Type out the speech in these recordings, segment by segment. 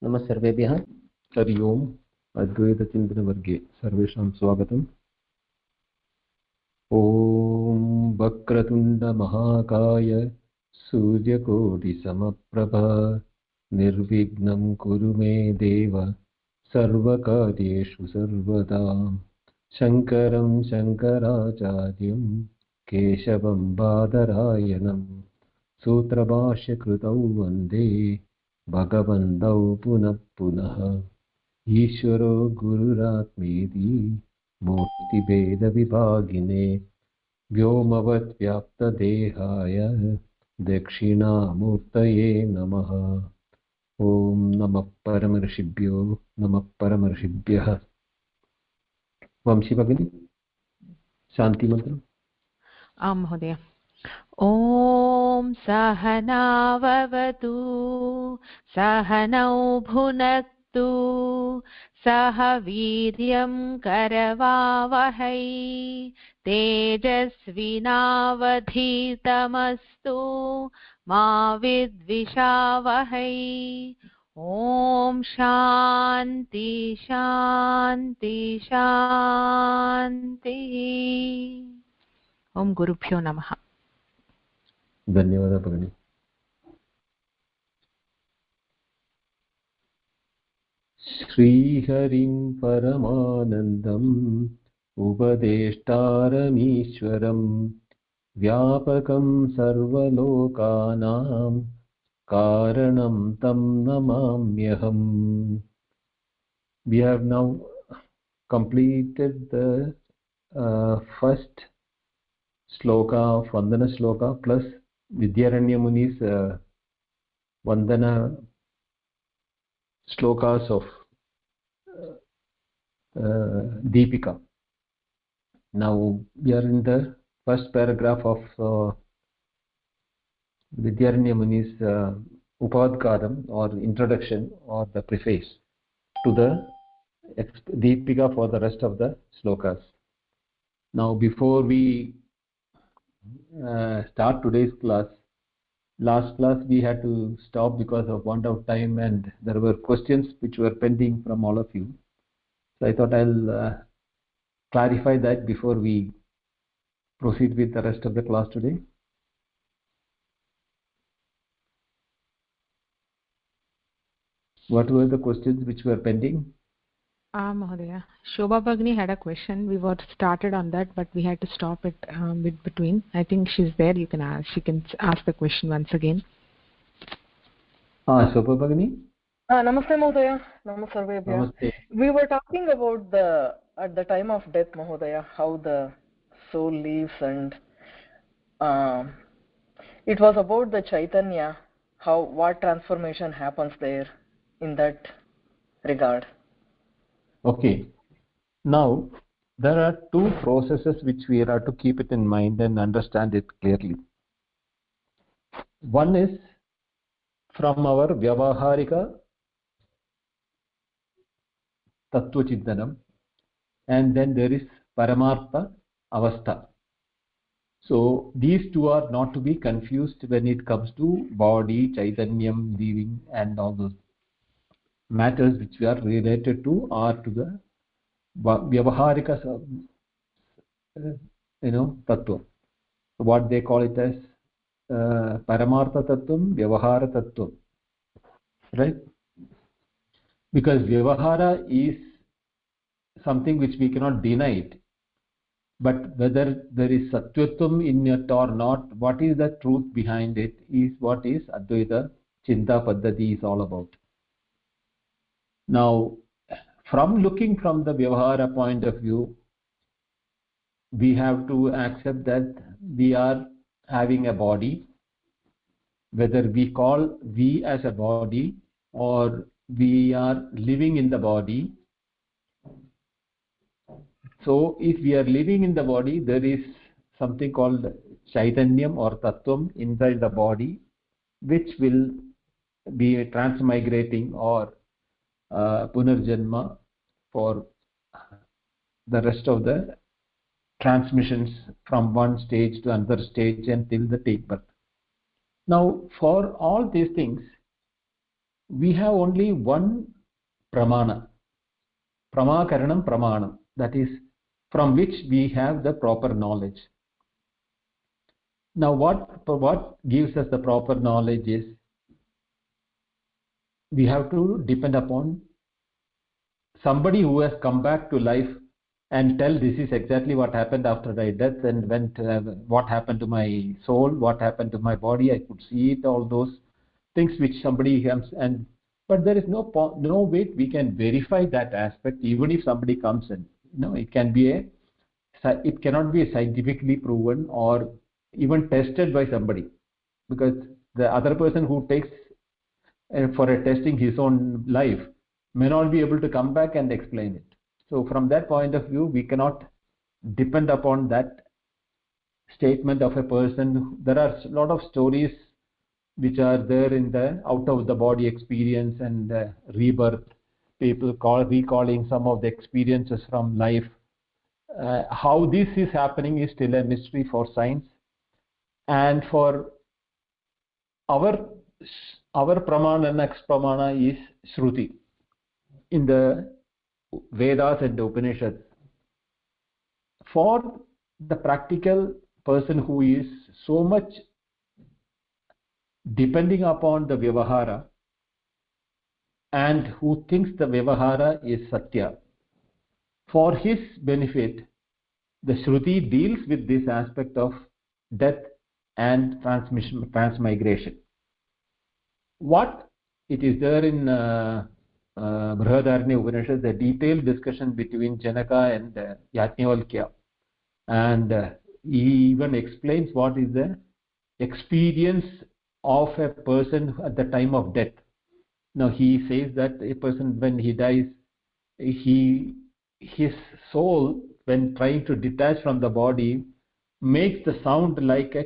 नमः सर्वेभ्यः। हरि ओम्। अद्वैतचिन्तनवर्गे सर्वेषां स्वागतम्। ॐ वक्रतुण्डमहाकाय सूर्यकोटिसमप्रभा निर्विघ्नं कुरु मे देव सर्वकार्येषु सर्वदा। शङ्करं शङ्कराचार्यं केशवं बादरायणं सूत्रभाष्यकृतौ वन्दे भगवन्तौ पुनः पुनः। ईश्वरो गुरुरात्मेति मूर्तिभेदविभागिने व्योमवद्व्याप्तदेहाय दक्षिणामूर्तये नमः। ॐ नमः परमर्षिभ्यो नमः परमर्षिभ्यः। वंशी भगिनी शान्तिमन्त्रम्। आं महोदय। ॐ सहनाववतु सहनौ भुनक्तु सह वीर्यं करवावहै तेजस्विनावधीतमस्तु मा विद्विषावहै। ॐ शान्ति शान्ति शान्तिः। ओम गुरुभ्यो नमः। धन्यवादः भगिनी। श्रीहरिं परमानन्दम् उपदेष्टारमीश्वरं व्यापकं सर्वलोकानां कारणं तं नमाम्यहम्। We have now completed the first sloka of Vandana sloka plus Vidyaranya Muni's Vandana slokas of Deepika. Now we are in the first paragraph of Vidyaranya Muni's Upadgadam or introduction or the preface to the Deepika for the rest of the slokas. Now before we start today's class, last class we had to stop because of want of time and there were questions which were pending from all of you. So I thought I'll clarify that before we proceed with the rest of the class today. What were the questions which were pending? Mahodaya, Shobha Bhagini had a question. We were started on that, but we had to stop it mid between. I think she's there. You can ask. She can ask the question once again. Shobha Bhagini. Namaste Mahodaya. Namaste Sarvebhya. Namaste. We were talking about at the time of death, Mahodaya, how the soul leaves, and it was about the Chaitanya, what transformation happens there in that regard. Okay. Now there are two processes which we have to keep it in mind and understand it clearly. One is from our Vyavaharika Tattva Chintanam, and then there is Paramartha Avastha. So these two are not to be confused when it comes to body, Chaitanyam, leaving and all those matters which we are related to or to the Vyavaharika Tattva. What they call it as Paramartha Tattvam, Vyavahara Tattvam. Right? Because Vyavahara is something which we cannot deny it. But whether there is Satyatvam in it or not, what is the truth behind it is what is Advaita Chinta Paddhati is all about. Now, from looking from the Vyavahara point of view, we have to accept that we are having a body, whether we call we as a body or we are living in the body. So if we are living in the body, there is something called Chaitanyam or Tattvam inside the body, which will be transmigrating or Punarjanma for the rest of the transmissions from one stage to another stage until the take birth. Now for all these things, we have only one pramana, pramakaranam pramanam, that is from which we have the proper knowledge. Now what gives us the proper knowledge is we have to depend upon somebody who has come back to life and tell this is exactly what happened after my death, and what happened to my soul, what happened to my body. I could see it, all those things which somebody comes and, but there is no way we can verify that aspect. Even if somebody comes and, it cannot be scientifically proven or even tested by somebody, because the other person who takes for a testing his own life may not be able to come back and explain it. So from that point of view, we cannot depend upon that statement of a person. There are a lot of stories which are there in the out of the body experience and rebirth, people recalling some of the experiences from life. How this is happening is still a mystery for science, and for our pramana, next pramana is Shruti in the Vedas and the Upanishads. For the practical person who is so much depending upon the Vyavahara and who thinks the Vyavahara is Satya, for his benefit, the Shruti deals with this aspect of death and transmigration. What it is there in Brihadaranya Upanishad, the detailed discussion between Janaka and Yajnavalkya, and he even explains what is the experience of a person at the time of death. Now he says that a person, when he dies, his soul, when trying to detach from the body, makes the sound like a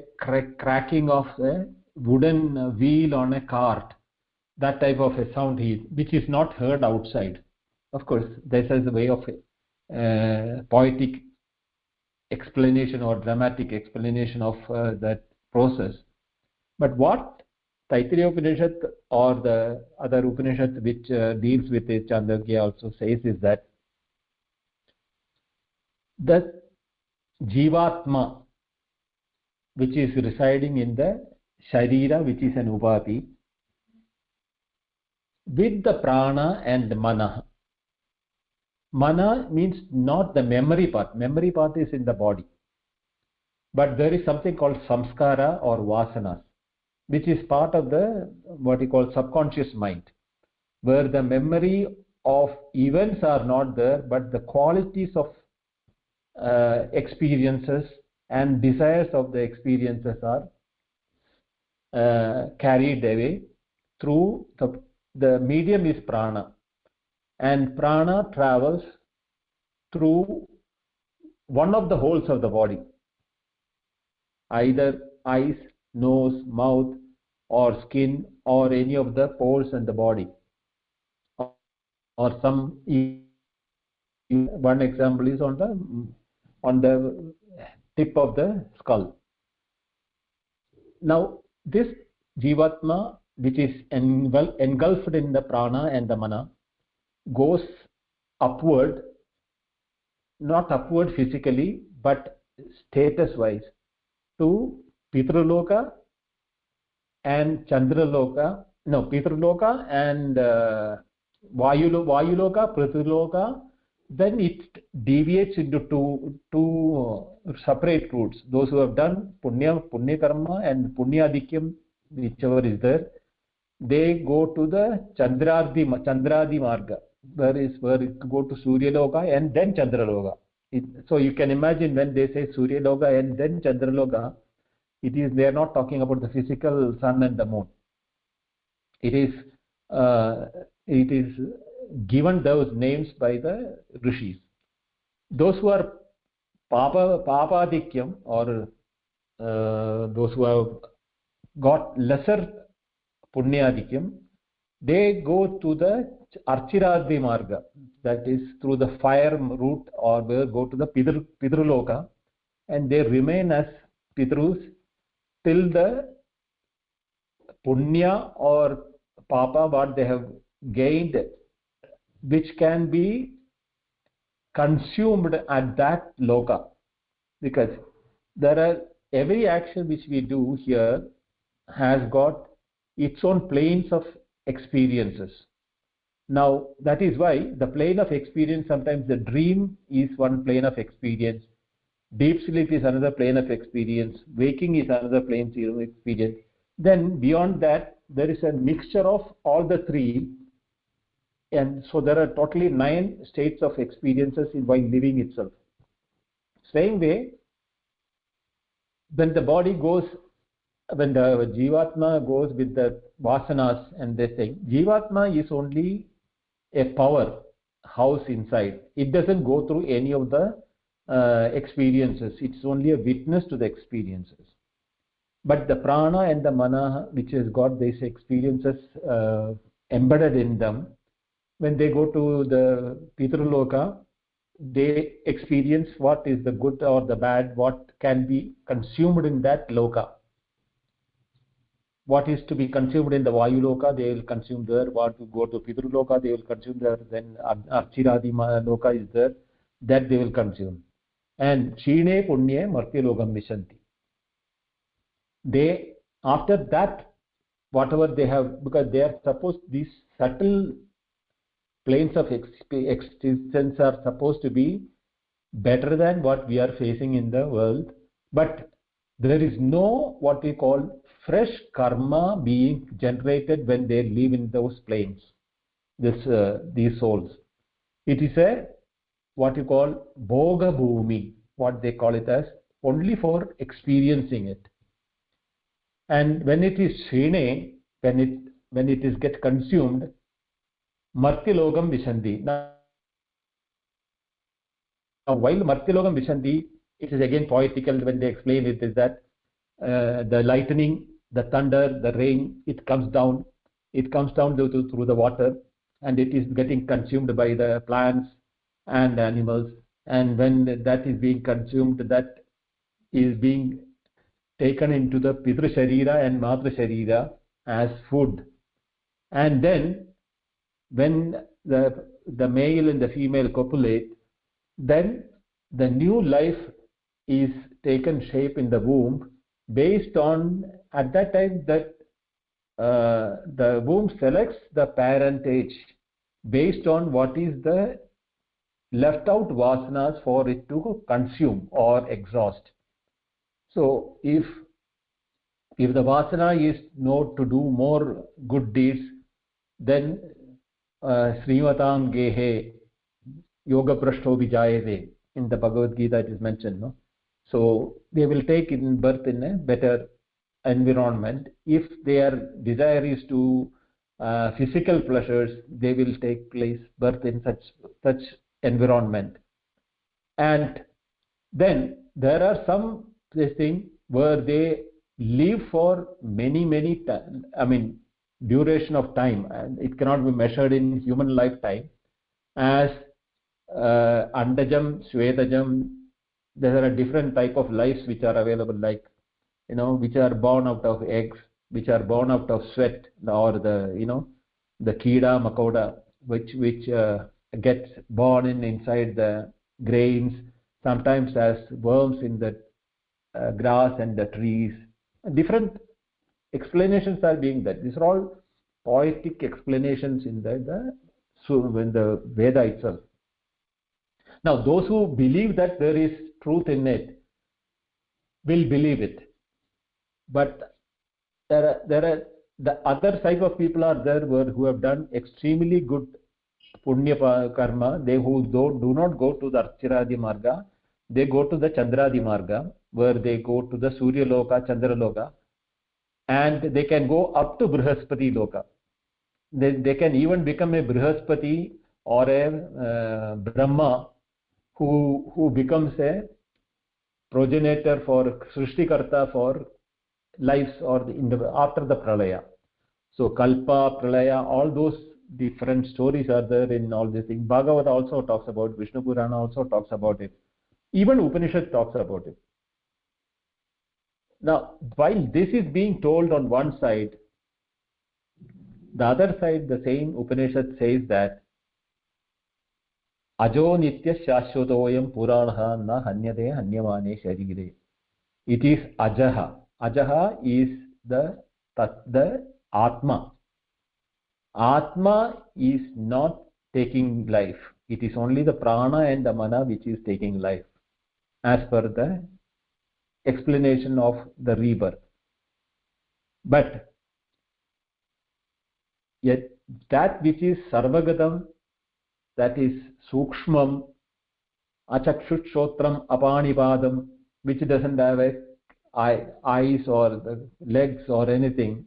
cracking of a wooden wheel on a cart. That type of a sound which is not heard outside. Of course, this is a way of poetic explanation or dramatic explanation of that process. But what Taittiriya Upanishad or the other Upanishad which deals with it, Chandogya also says, is that the Jivatma, which is residing in the Sharira, which is an Upati, with the prana and mana. Mana means not the memory part. Memory part is in the body. But there is something called samskara or vasanas, which is part of the what you call subconscious mind, where the memory of events are not there, but the qualities of experiences and desires of the experiences are carried away through the medium is prana, and prana travels through one of the holes of the body, either eyes, nose, mouth, or skin, or any of the pores in the body, or some. One example is on the tip of the skull. Now this Jivatma, which is engulfed in the prana and the mana, goes upward, not upward physically but status wise, to Pitraloka and Chandraloka, no, Pitraloka and Vayuloka, Prithiloka. Then it deviates into two separate routes. Those who have done punya karma and punyadikyam, whichever is there, they go to the Chandradi Marga, where it go to Suryaloka and then Chandraloka. So you can imagine when they say Suryaloka and then Chandraloka, they are not talking about the physical sun and the moon. It is given those names by the rishis. Those who are papadikyam, or those who have got lesser punyadikyam, they go to the Archiradi Marga, that is through the fire route, or they go to the Pitraloka, and they remain as Pitrus till the punya or papa, what they have gained, which can be consumed at that loka, because there are every action which we do here has got its own planes of experiences. Now that is why the plane of experience, sometimes the dream is one plane of experience, deep sleep is another plane of experience, waking is another plane of experience. Then beyond that there is a mixture of all the three, and so there are totally 9 states of experiences while living itself. Same way, when the body goes, when the Jivatma goes with the vasanas and this thing, Jivatma is only a power house inside. It doesn't go through any of the experiences. It's only a witness to the experiences. But the prana and the mana, which has got these experiences embedded in them, when they go to the Pitruloka, they experience what is the good or the bad, what can be consumed in that loka. What is to be consumed in the Vayu Loka, they will consume there. What to go to Pitruloka, they will consume there. Then Archiradi Loka is there, that they will consume. And Shine Punye Martya Lokam Vishanti. They, after that, whatever they have, because they are supposed, these subtle planes of existence are supposed to be better than what we are facing in the world, but there is no what we call fresh karma being generated when they live in those planes, these souls. It is a what you call bhoga bhumi, what they call it as, only for experiencing it. And when it is shine, when it is get consumed, Martilogam Vishanti. Now while Martilogam Vishanti, it is again poetical when they explain it, is that the lightning, the thunder, the rain, it comes down through the water, and it is getting consumed by the plants and animals, and when that is being consumed, that is being taken into the Pitru Sharira and Matra Sharira as food. And then when the male and the female copulate, then the new life is taken shape in the womb based on, at that time, that the womb selects the parentage based on what is the left out vasanas for it to consume or exhaust. So if the vasana is not to do more good deeds, then Srivatam Gehe Yoga Prashto Vijayate, in the Bhagavad Gita it is mentioned, no? So they will take in birth in a better environment. If their desire is to physical pleasures, they will take birth in such environment. And then there are some things where they live for many time, I mean duration of time, and it cannot be measured in human lifetime, as Andajam, Shvetajam. There are different type of lives which are available, like, which are born out of eggs, which are born out of sweat, or the Kida Makoda, which gets born inside the grains, sometimes as worms in the grass and the trees. Different explanations are being there. These are all poetic explanations in the Veda itself. Now those who believe that there is truth in it will believe it, but there are the other type of people are there who have done extremely good punya karma. They who do not go to the Archiradi Marga, they go to the Chandradi Marga, where they go to the Surya Loka, Chandra Loka, and they can go up to Brihaspati Loka. They can even become a Brihaspati or a Brahma who becomes a progenitor for Srishtikarta for lives or after the Pralaya. So Kalpa, Pralaya, all those different stories are there in all these things. Bhagavad also talks about, Vishnu Purana also talks about it. Even Upanishad talks about it. Now, while this is being told on one side, The other side, the same Upanishad says that Ajo Nitya Shashwatoyam Puranaha na Hanyade Hanyamane Sharire. It is Ajaha. Ajaha is the Atma. Atma is not taking life. It is only the prana and the mana which is taking life, as per the explanation of the rebirth. But yet that which is sarvagatam, that is sukshmam, achakshutshotram apanipadam, which doesn't have eyes or the legs or anything,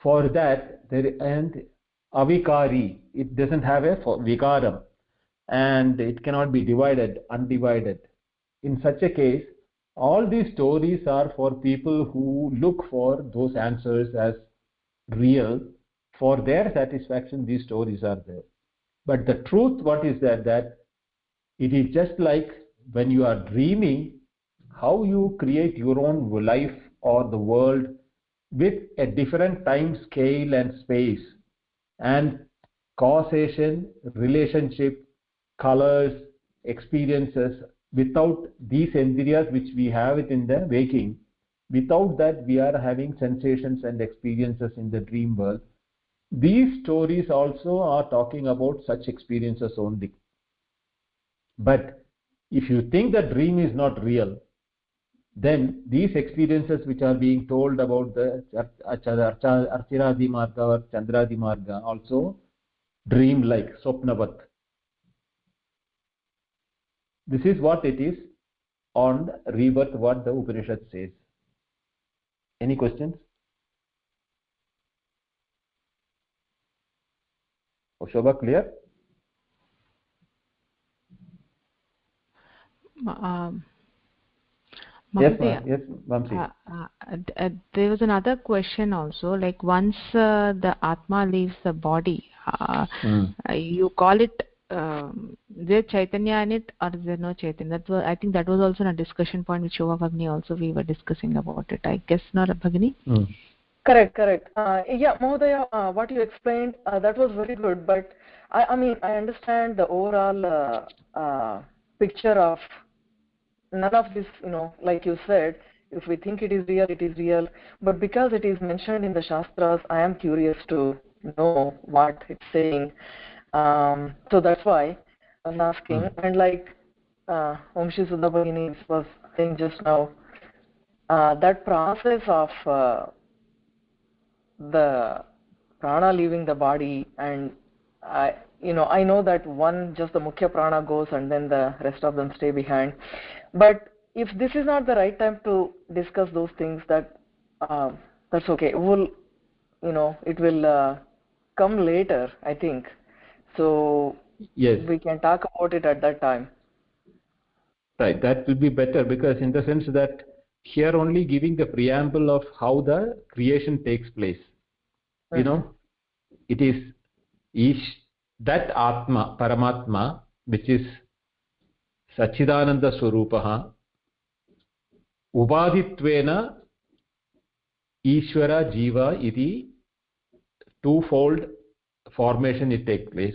for that there and avikari, it doesn't have a vikaram, and it cannot be undivided. In such a case, all these stories are for people who look for those answers as real. For their satisfaction, these stories are there. But the truth, what is that it is just like when you are dreaming, how you create your own life or the world with a different time scale and space, and causation, relationship, colors, experiences. Without these indriyas which we have it in the waking, without that we are having sensations and experiences in the dream world. These stories also are talking about such experiences only. But if you think that dream is not real, then these experiences which are being told about the Archiradi Marga or Chandradi Marga also dream like, Swapnavat. This is what it is on rebirth, what the Upanishad says. Any questions? Shobha, clear? Yes, Vamsi. There was another question also, like once the Atma leaves the body, you call it, there Chaitanya in it, or is there no Chaitanya? I think that was also a discussion point with Shobha Bhagini also, we were discussing about it. I guess not, Bhagini? Correct. Yeah, Mahodaya, what you explained, that was very good, but I mean, I understand the overall picture of none of this, like you said, if we think it is real, it is real. But because it is mentioned in the Shastras, I am curious to know what it's saying. So that's why I'm asking. And like Omshi Sudha Bhagini was saying just now, that process of the prana leaving the body, and I know that just the Mukhya prana goes and then the rest of them stay behind. But if this is not the right time to discuss those things, that's okay. It will come later, I think. So yes, we can talk about it at that time. Right, that will be better, because in the sense that here only giving the preamble of how the creation takes place. It is that Atma, Paramatma, which is Sachidananda Swarupaha, Ubaditvena Ishvara Jiva iti twofold formation it takes place.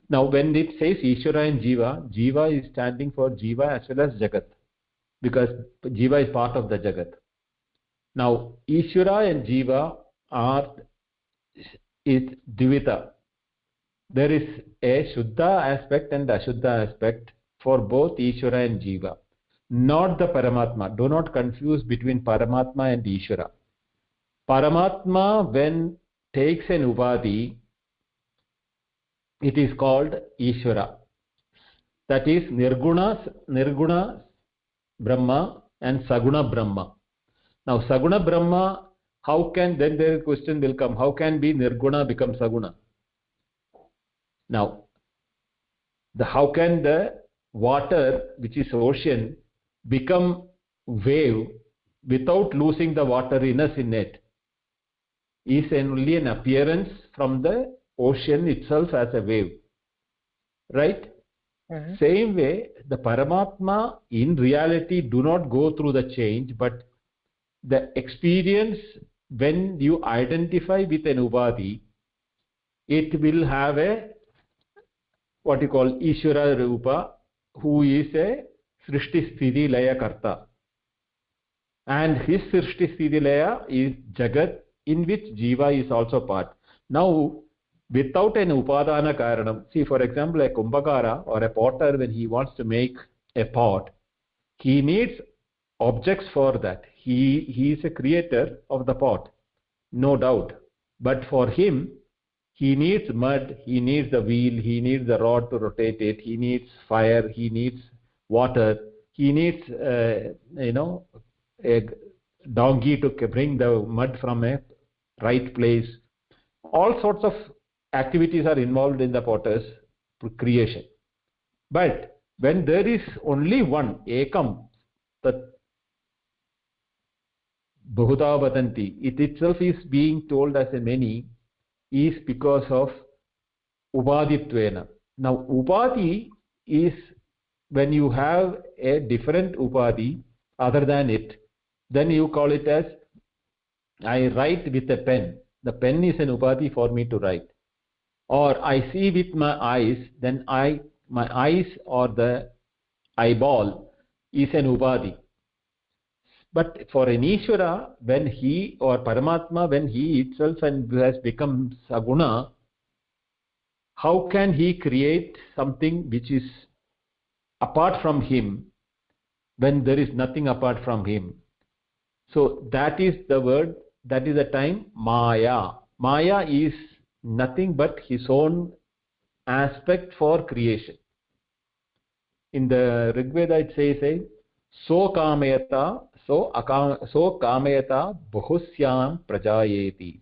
Now when it says Ishvara and Jiva is standing for Jiva as well as Jagat, because Jiva is part of the Jagat. Now Ishvara and Jiva is Dvita. There is a Shuddha aspect and Ashuddha aspect for both Ishvara and Jiva, not the Paramatma. Do not confuse between Paramatma and Ishvara. Paramatma, when takes an Upadhi, it is called Ishvara. That is Nirguna Brahma and Saguna Brahma. Now Saguna Brahma, how can, then the question will come, how can be Nirguna become Saguna? Now, how can the water, which is ocean, become wave without losing the wateriness in it? Is only an appearance from the ocean itself as a wave, right? Same way, the Paramatma in reality do not go through the change, but the experience when you identify with an Upadhi, it will have a what you call Ishvara Rupa, who is a Srishti Sthiti Laya Karta. And his Srishti Sthiti Laya is Jagat, in which Jiva is also part. Now, without an Upadana Karanam, see, for example, a Kumbhakara or a potter, when he wants to make a pot, he needs objects for that. He is a creator of the pot, no doubt. But for him, he needs mud, he needs the wheel, he needs the rod to rotate it, he needs fire, he needs water, he needs, a donkey to bring the mud from a right place. All sorts of activities are involved in the potter's creation. But when there is only one, ekam, tat bahuta vadanti, it itself is being told as a many, is because of upadhitvena. Now upadhi is when you have a different upadhi other than it, then you call it as I write with a pen. The pen is an upadhi for me to write. Or I see with my eyes, then my eyes or the eyeball is an upadhi. But for an Ishvara, when he or Paramatma, when he itself has become Saguna, how can he create something which is apart from him when there is nothing apart from him? So that is the word, that is the time Maya. Maya is nothing but his own aspect for creation. In the Rig Veda it says, So kamayata bahusyam prajayeti.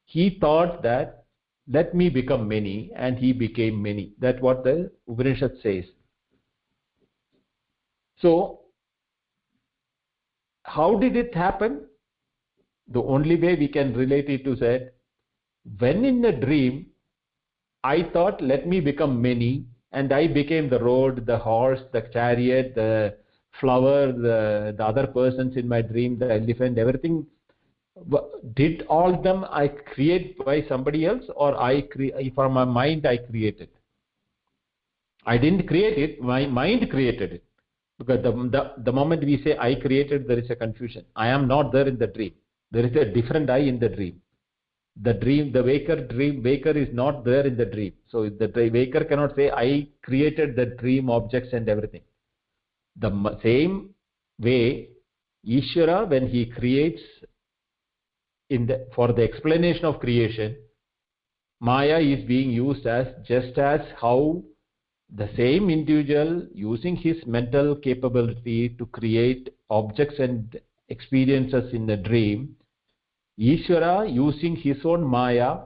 He thought that let me become many, and he became many. That's what the Upanishad says. So how did it happen? The only way we can relate it to that, when in a dream I thought let me become many, and I became the road, the horse, the chariot, the flower, the other persons in my dream, the elephant, everything. Did all of them I create by somebody else, or from my mind I created? I didn't create it, my mind created it. Because the moment we say I created, there is a confusion. I am not there in the dream. There is a different I in the dream. The waker is not there in the dream. So the waker cannot say I created the dream objects and everything. The same way, Ishvara, when he creates for the explanation of creation, Maya is being used as just as how the same individual using his mental capability to create objects and experiences in the dream, Ishvara using his own Maya,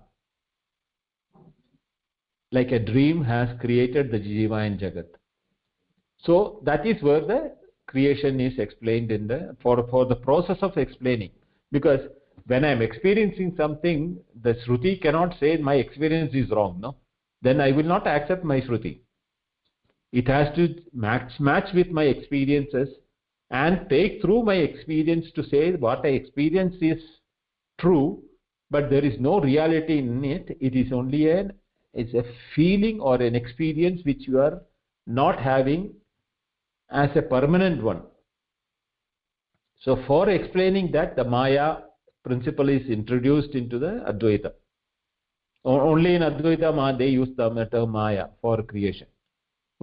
like a dream, has created the Jiva and Jagat. So that is where the creation is explained in for the process of explaining. Because when I am experiencing something, the Shruti cannot say my experience is wrong. No, then I will not accept my Shruti. It has to match with my experiences and take through my experience to say what I experience is true, but there is no reality in it. It is only it's a feeling or an experience which you are not having as a permanent one. So for explaining that, the Maya principle is introduced into the Advaita. Only in Advaita they use the term Maya for creation.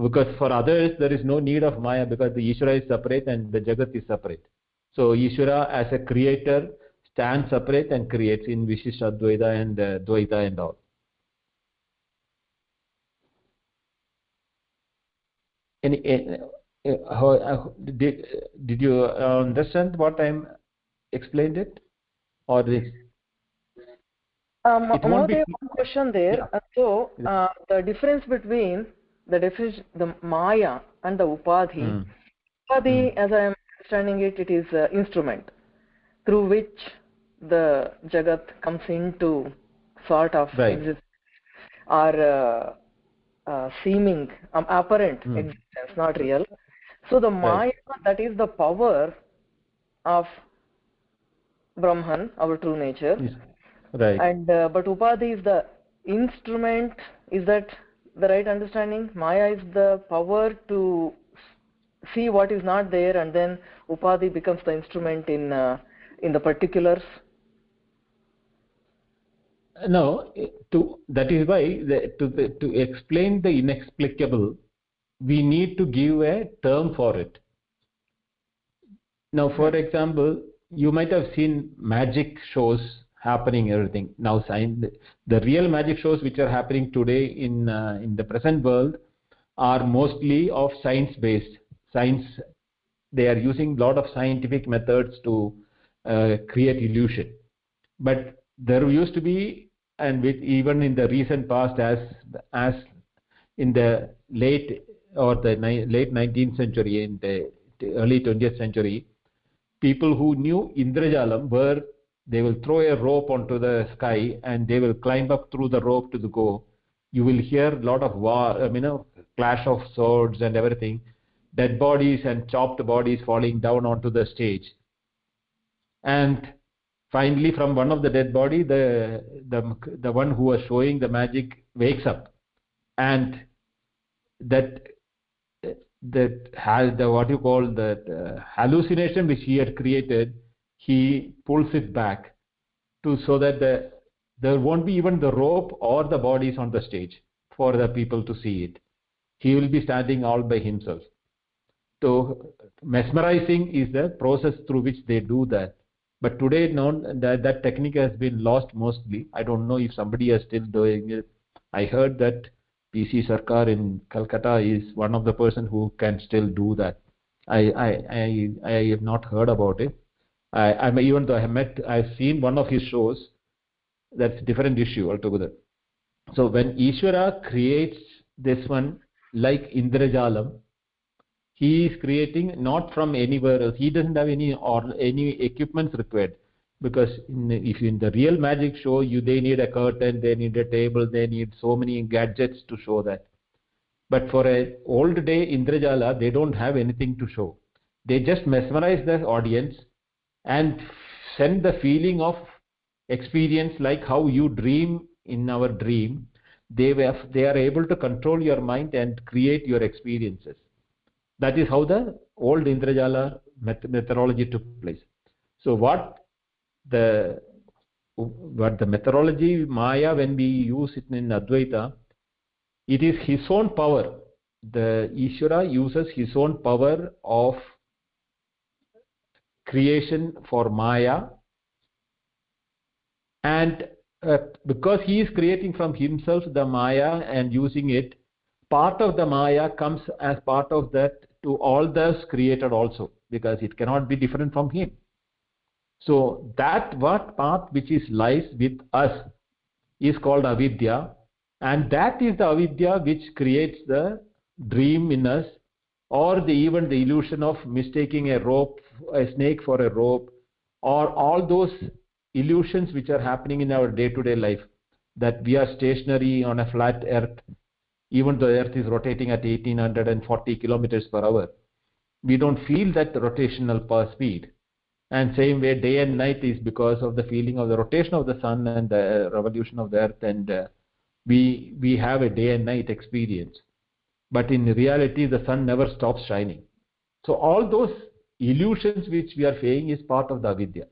Because for others there is no need of Maya, because the Ishvara is separate and the Jagat is separate. So Ishvara as a creator stands separate and creates in Vishishta Advaita and Dvaita and all. Did you understand what I'm explained it, or this? One question there. Yeah. So the difference between the Maya and the Upadhi. Upadhi, as I am understanding it, it is an instrument through which the Jagat comes into sort of existence, or seeming apparent existence, not real. So the Maya, that is the power of Brahman, our true nature. Right. And but Upadhi is the instrument, is that the right understanding? Maya is the power to see what is not there, and then upadhi becomes the instrument in the particulars. No, that is why to explain the inexplicable, we need to give a term for it. Now, for example, you might have seen magic shows happening, everything. Now, the real magic shows which are happening today in the present world are mostly of science-based. They are using a lot of scientific methods to create illusion. But there used to be, and even in the recent past, as in the late 19th century, in the early 20th century, people who knew Indrajalam, where they will throw a rope onto the sky and they will climb up through the rope to the go. You will hear a lot of clash of swords and everything, dead bodies and chopped bodies falling down onto the stage. And finally, from one of the dead body, the one who was showing the magic wakes up, and that has the hallucination which he had created, he pulls it back so that there won't be even the rope or the bodies on the stage for the people to see it. He will be standing all by himself. So mesmerizing is the process through which they do that. But today, that technique has been lost mostly. I don't know if somebody is still doing it. I heard that PC Sarkar in Calcutta is one of the person who can still do that. I have not heard about it. Even though I've seen one of his shows. That's a different issue altogether. So when Ishvara creates this one like Indrajalam, he is creating not from anywhere else. He doesn't have any equipments required, because if in the real magic show, they need a curtain, they need a table, they need so many gadgets to show that. But for an old day Indrajala, they don't have anything to show. They just mesmerize the audience and send the feeling of experience, like how you dream in our dream. They are able to control your mind and create your experiences. That is how the old Indrajala methodology took place. So what the methodology Maya, when we use it in Advaita, it is his own power. The Ishvara uses his own power of creation for Maya, and because he is creating from himself the Maya and using it, part of the Maya comes as part of that to all those created also, because it cannot be different from him. So that part which lies with us is called avidya, and that is the avidya which creates the dream in us, or even the illusion of mistaking a snake for a rope, or all those illusions which are happening in our day-to-day life, that we are stationary on a flat earth, even though earth is rotating at 1840 kilometers per hour. We don't feel that rotational speed. And same way, day and night is because of the feeling of the rotation of the sun and the revolution of the earth, and we have a day and night experience. But in reality, the sun never stops shining. So all those illusions which we are saying is part of the avidya.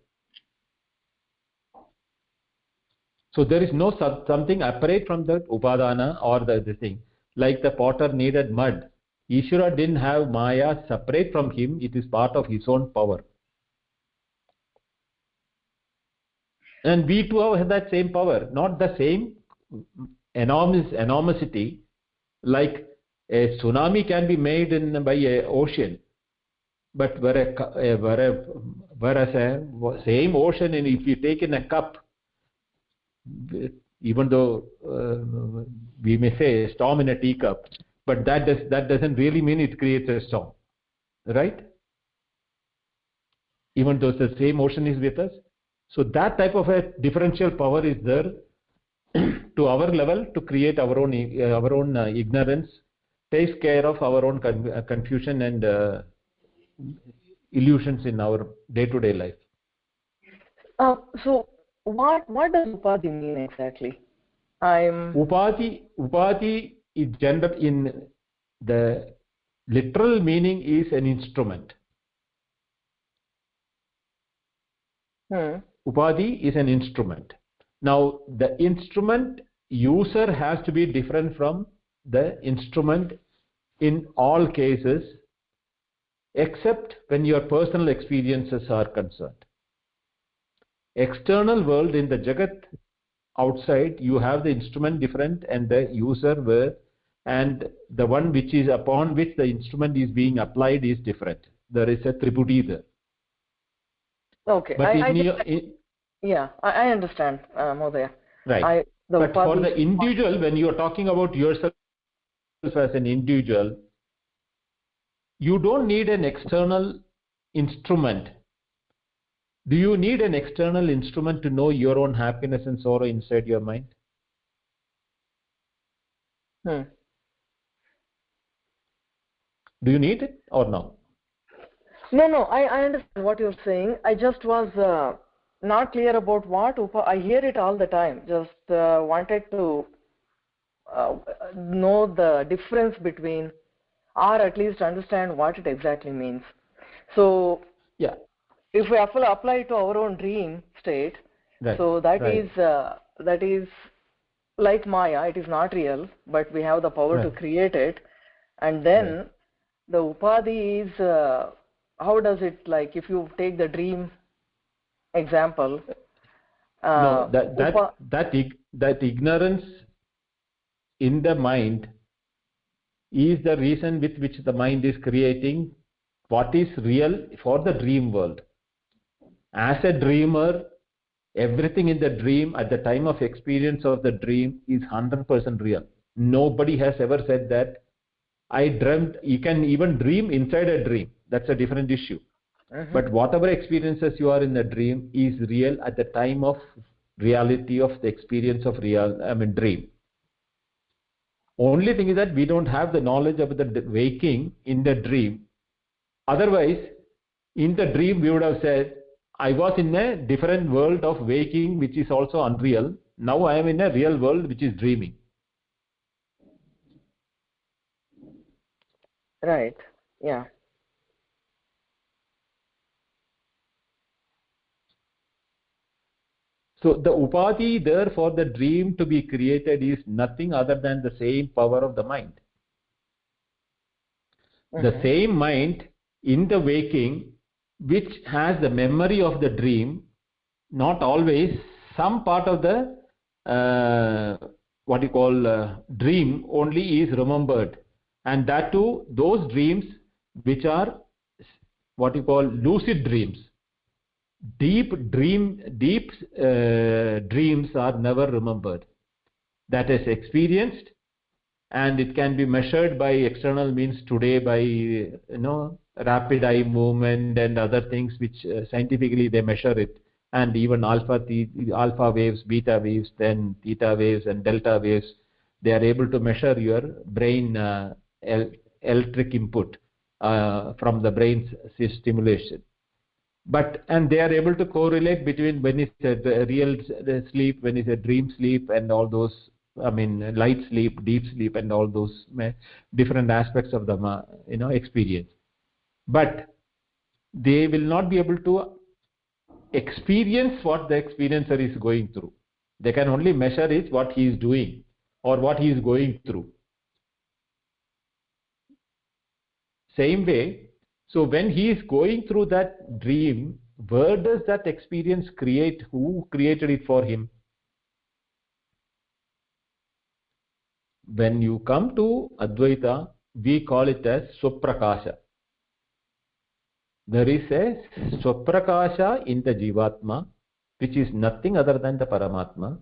So there is no something separate from the upadana or the thing. Like the potter needed mud. Ishvara didn't have Maya separate from him. It is part of his own power. And we too have that same power. Not the same enormity. Like a tsunami can be made by an ocean. But whereas a same ocean, and if you take in a cup, even though we may say a storm in a teacup, but that doesn't really mean it creates a storm, right? Even though the same ocean is with us. So that type of a differential power is there to our level to create our own ignorance, takes care of our own confusion and illusions in our day-to-day life. So what does upadhi mean exactly? Upadhi is general in the literal meaning is an instrument. Upadhi is an instrument. Now the instrument user has to be different from the instrument in all cases, except when your personal experiences are concerned. External world, in the Jagat outside, you have the instrument different and the user where, and the one which is upon which the instrument is being applied is different. There is a tripudi there. Okay. But I understand, Mahodaya. Right. But for the individual, when you are talking about yourself as an individual, you don't need an external instrument. Do you need an external instrument to know your own happiness and sorrow inside your mind? Do you need it or no? No, I understand what you're saying. I just was not clear about what I hear it all the time. Just wanted to know the difference between, or at least understand what it exactly means. So yeah, if we apply it to our own dream state, right, so that is like Maya. It is not real, but we have the power to create it. And then the Upadhi is, how does it, like if you take the dream example, no, that ignorance in the mind is the reason with which the mind is creating what is real for the dream world. As a dreamer, everything in the dream at the time of experience of the dream is 100% real. Nobody has ever said that I dreamt. You can even dream inside a dream. That's a different issue. But whatever experiences you are in the dream is real at the time of reality of the experience of dream. Only thing is that we don't have the knowledge of the waking in the dream. Otherwise, in the dream we would have said, I was in a different world of waking which is also unreal. Now I am in a real world which is dreaming. Right. Yeah. So the upadhi there for the dream to be created is nothing other than the same power of the mind. The same mind in the waking which has the memory of the dream, not always, some part of the dream only is remembered, and that too those dreams which are lucid dreams. Deep dreams are never remembered. That is experienced, and it can be measured by external means today by rapid eye movement and other things which scientifically they measure it, and even alpha waves, beta waves, then theta waves and delta waves, they are able to measure your brain electric input from the brain's stimulation. And they are able to correlate between when it's a real sleep, when it's a dream sleep, and all those, light sleep, deep sleep, and all those different aspects of the experience. But they will not be able to experience what the experiencer is going through. They can only measure it what he is doing or what he is going through. Same way. So when he is going through that dream, where does that experience create? Who created it for him? When you come to Advaita, we call it as Swaprakasha. There is a Swaprakasha in the Jivatma, which is nothing other than the Paramatma.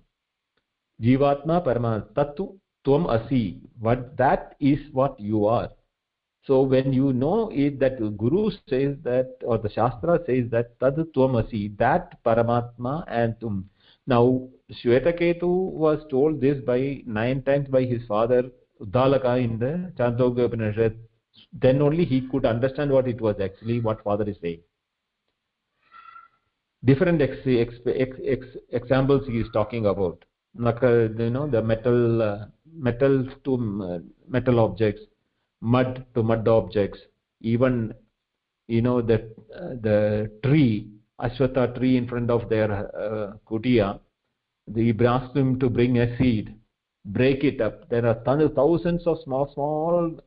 Jivatma Paramatma Tatu Tvam Asi. That is what you are. So when you know it, that Guru says that, or the Shastra says that Tad Tvamasi, that Paramatma and Tum. Now Shvetaketu was told this by 9 times by his father Uddalaka in the Chandogya Upanishad. Then only he could understand what it was actually, what father is saying. Different examples he is talking about. like the metal to metal objects, mud to mud objects, even the tree, Ashwatha tree in front of their kutia. He asked him to bring a seed, break it up. There are thousands of small,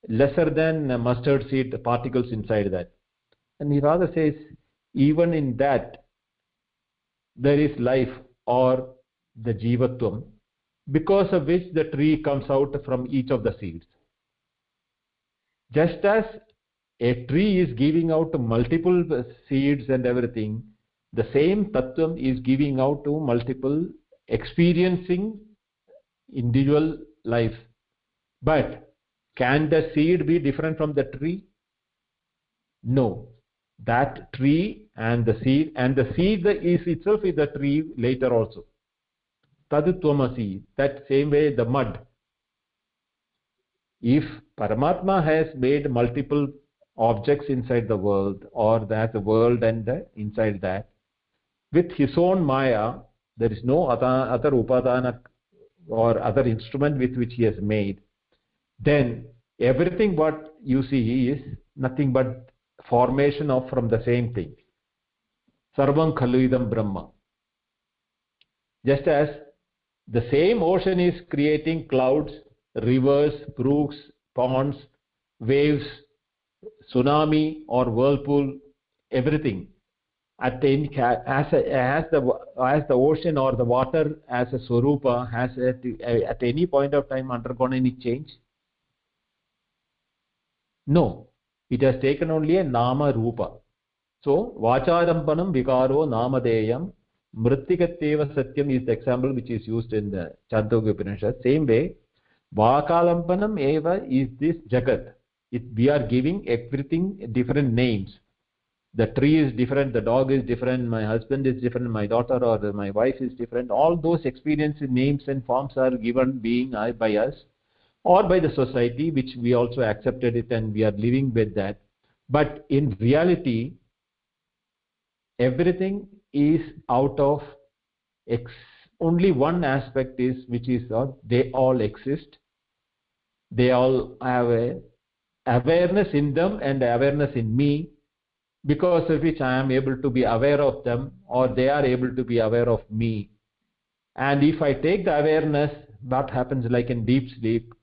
lesser than mustard seed particles inside that. And he rather says, even in that, there is life, or the jivatvam, because of which the tree comes out from each of the seeds. Just as a tree is giving out multiple seeds and everything, the same tattvam is giving out to multiple experiencing individual life. But can the seed be different from the tree? No. That tree and the seed is itself is the tree later also. Tadutvamasi, that same way the mud. If Paramatma has made multiple objects inside the world, or that the world and inside that, with his own Maya, there is no other upadana or other instrument with which he has made, then everything what you see is nothing but formation of from the same thing. Sarvam khalu idam brahma. Just as the same ocean is creating clouds, rivers, brooks, ponds, waves, tsunami or whirlpool, everything. As the ocean or the water as a swarupa has at any point of time undergone any change? No, it has taken only a nama rupa. So vacharampanam vikaro namadeyam mrittikatyeva satyam is the example which is used in the Chandogya Upanishad. Same way, vakalampanam eva is this jagat. We are giving everything different names. The tree is different, the dog is different, my husband is different, my daughter or my wife is different. All those experiences, names and forms are given being by us or by the society, which we also accepted it and we are living with that. But in reality, everything is out of only one aspect is, which is they all exist. They all have a awareness in them and awareness in me, because of which I am able to be aware of them, or they are able to be aware of me. And if I take the awareness, what happens like in deep sleep,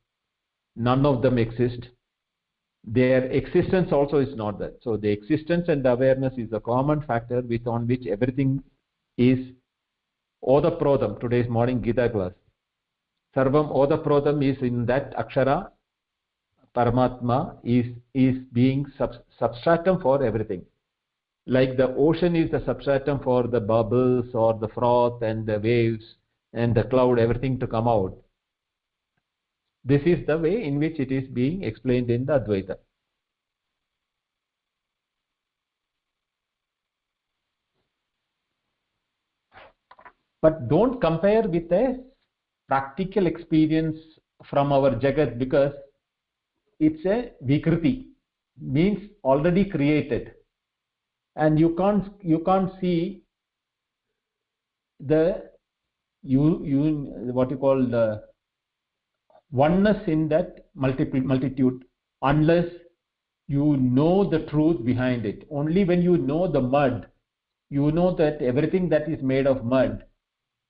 none of them exist. Their existence also is not that. So the existence and the awareness is a common factor on which everything is Odaprodam, today's morning Gita class. Sarvam Odaprodam is in that Akshara, Paramatma is being substratum for everything. Like the ocean is the substratum for the bubbles or the froth and the waves and the cloud, everything to come out. This is the way in which it is being explained in the Advaita. But don't compare with a practical experience from our Jagat, because it's a Vikriti, means already created, and you can't see the what you call the oneness in that multitude, unless you know the truth behind it. Only when you know the mud, you know that everything that is made of mud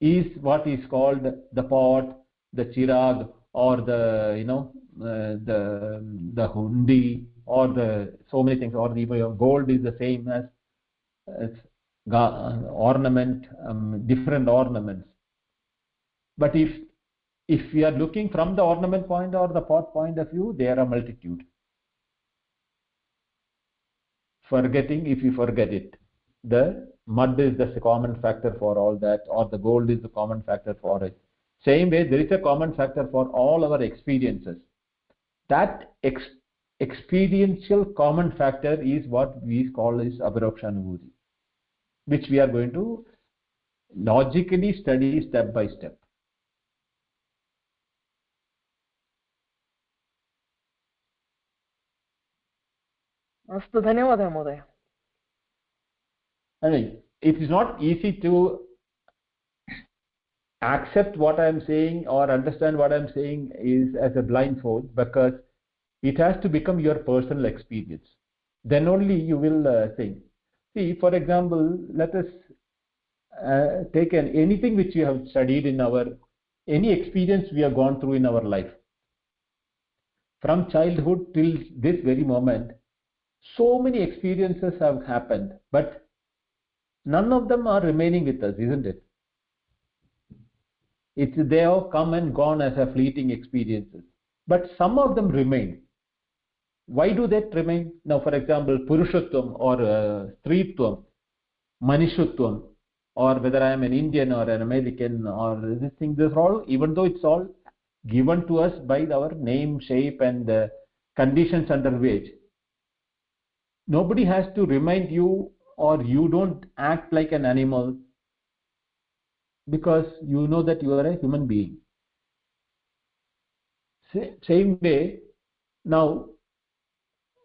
is what is called the pot, the chirag, or the the hundi, or the so many things, or the gold is the same as ornament, different ornaments. But if we are looking from the ornament point or the pot point of view, there are multitude. Forgetting, if you forget it, the mud is the common factor for all that, or the gold is the common factor for it. Same way, there is a common factor for all our experiences. That experiential common factor is what we call is Abhirokshanubhuti, which we are going to logically study step by step. Astu, dhanyavadah Mohdaya. I mean, it is not easy to accept what I am saying or understand what I am saying is as a blindfold, because it has to become your personal experience. Then only you will think. See, for example, let us take anything which you have studied in any experience we have gone through in our life. From childhood till this very moment, so many experiences have happened, but none of them are remaining with us, isn't it? They have come and gone as a fleeting experiences, but some of them remain. Why do they remain? Now, for example, Purushatvam or Stritvam, Manishutvam, or whether I am an Indian or an American or this thing, this all, even though it's all given to us by our name, shape, and the conditions under which, nobody has to remind you, or you don't act like an animal, because you know that you are a human being. Same way, now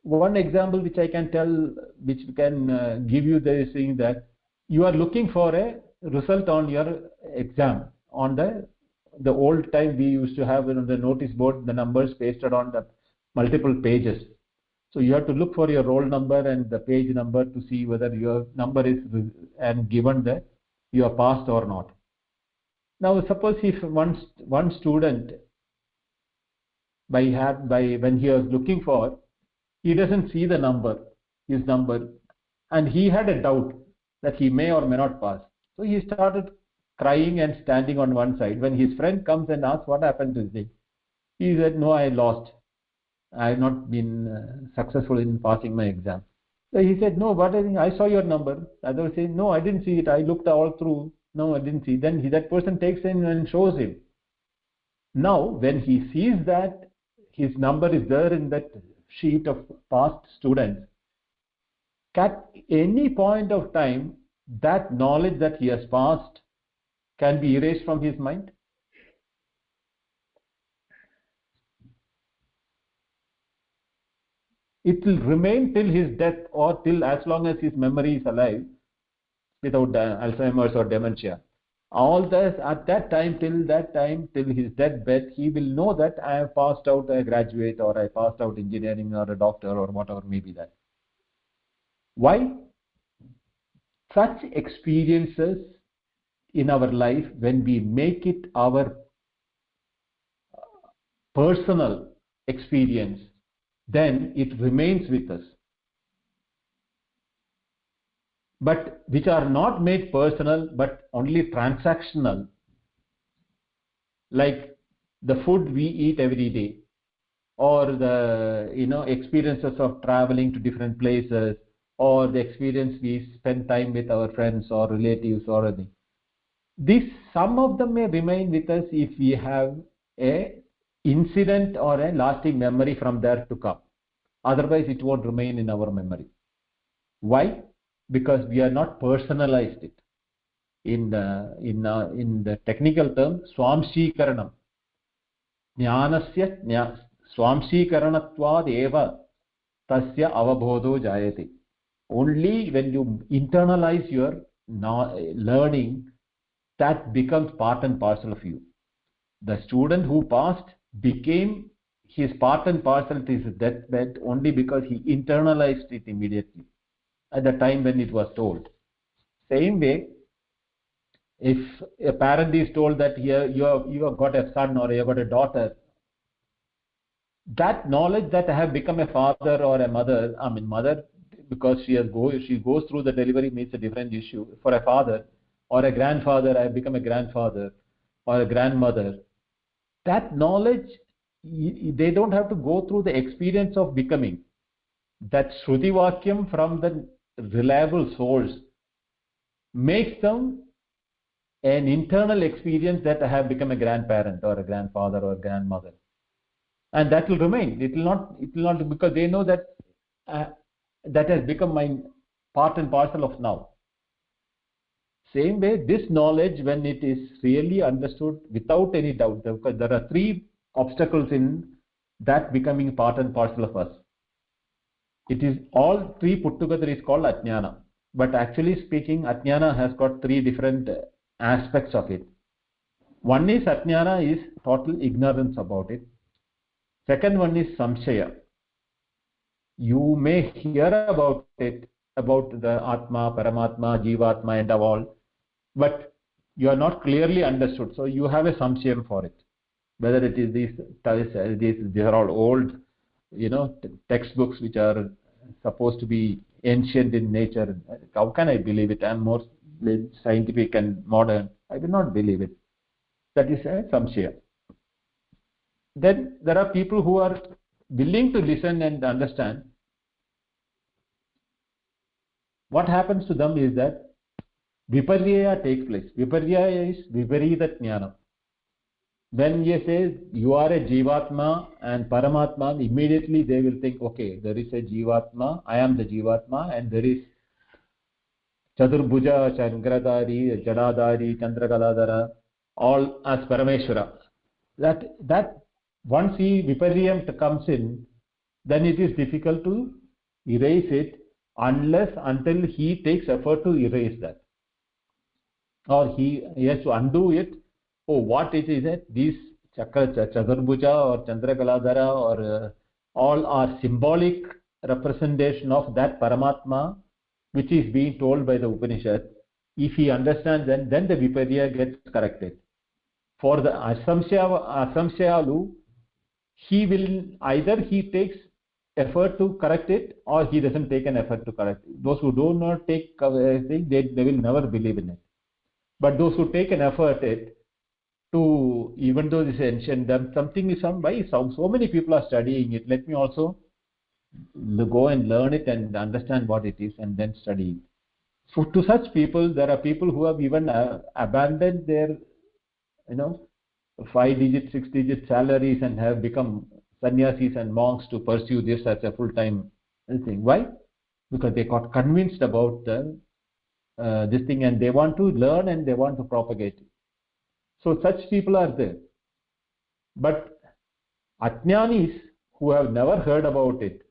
one example which I can tell, which can give you the thing, that you are looking for a result on your exam. On the old time we used to have on the notice board the numbers pasted on the multiple pages. So you have to look for your roll number and the page number to see whether your number is and given that you are passed or not. Now suppose if one student when he was looking for, he doesn't see the number, his number, and he had a doubt that he may or may not pass. So he started crying and standing on one side. When his friend comes and asks what happened to him, he said, "No, I lost. I have not been successful in passing my exam." So he said, "No, but I saw your number." The other said, "No, I didn't see it. I looked all through. No, I didn't see." Then that person takes him and shows him. Now, when he sees that his number is there in that sheet of past students, at any point of time, that knowledge that he has passed can be erased from his mind. It will remain till his death, or till as long as his memory is alive, without Alzheimer's or dementia. All this at that time, till his deathbed, he will know that I have passed out a graduate, or I passed out engineering, or a doctor, or whatever may be that. Why? Such experiences in our life, when we make it our personal experience, then it remains with us. But which are not made personal, but only transactional, like the food we eat every day, or the experiences of traveling to different places, or the experience we spend time with our friends or relatives or anything. Some of them may remain with us if we have a incident or a lasting memory from there to come. Otherwise, it won't remain in our memory. Why? Because we are not personalized it. In the technical term, swamshikaranam. Jnanasya swamshikaranatvad eva tasya avabodho jayate. Only when you internalize your learning, that becomes part and parcel of you. The student who passed became his part and parcel to his deathbed only because he internalized it immediately at the time when it was told. Same way, if a parent is told that here you have got a son or you have got a daughter, that knowledge that I have become a father or a mother, mother because she goes through the delivery means a different issue. For a father or a grandfather, I have become a grandfather or a grandmother. That knowledge, they don't have to go through the experience of becoming. That Shruti Vakyam from the reliable source makes them an internal experience that I have become a grandparent or a grandfather or a grandmother, and that will remain. It will not because they know that that has become my part and parcel of now. Same way, this knowledge, when it is really understood without any doubt, because there are three obstacles in that becoming part and parcel of us. It is all three put together is called Ajnana. But actually speaking, Ajnana has got three different aspects of it. One is ajnana, is total ignorance about it. Second one is samshaya. You may hear about it, about the Atma, Paramatma, Jivatma and all, but you are not clearly understood. So you have a samshayam for it. Whether it is these are all old, textbooks which are supposed to be ancient in nature. How can I believe it? I am more scientific and modern. I will not believe it. That is a samshaya. Then there are people who are willing to listen and understand. What happens to them is that viparya takes place. Viparya is viparita jnana. When you say you are a jivatma and paramatma, immediately they will think, okay, there is a jivatma, I am the jivatma, and there is Chaturbhuja, Shankradhari, Jadadhari, Chandrakaladhara, all as Parameshwara. That once viparyam comes in, then it is difficult to erase it until he takes effort to erase that. Or he has to undo it. Oh, what it is that these Chaturbhuja or Chandrakaladhara or all are symbolic representation of that Paramatma which is being told by the Upanishad. If he understands, then the viparya gets corrected. For the asamshayalu, he will either he takes effort to correct it or he doesn't take an effort to correct it. Those who do not take thing, they will never believe in it. But those who take an effort to, even though this is ancient, something is so many people are studying it, let me also go and learn it and understand what it is and then study it. So to such people, there are people who have even abandoned their 5-digit, 6-digit salaries and have become sannyasis and monks to pursue this as a full-time thing. Why? Because they got convinced about this thing and they want to learn and they want to propagate it. So such people are there. But ajnanis who have never heard about it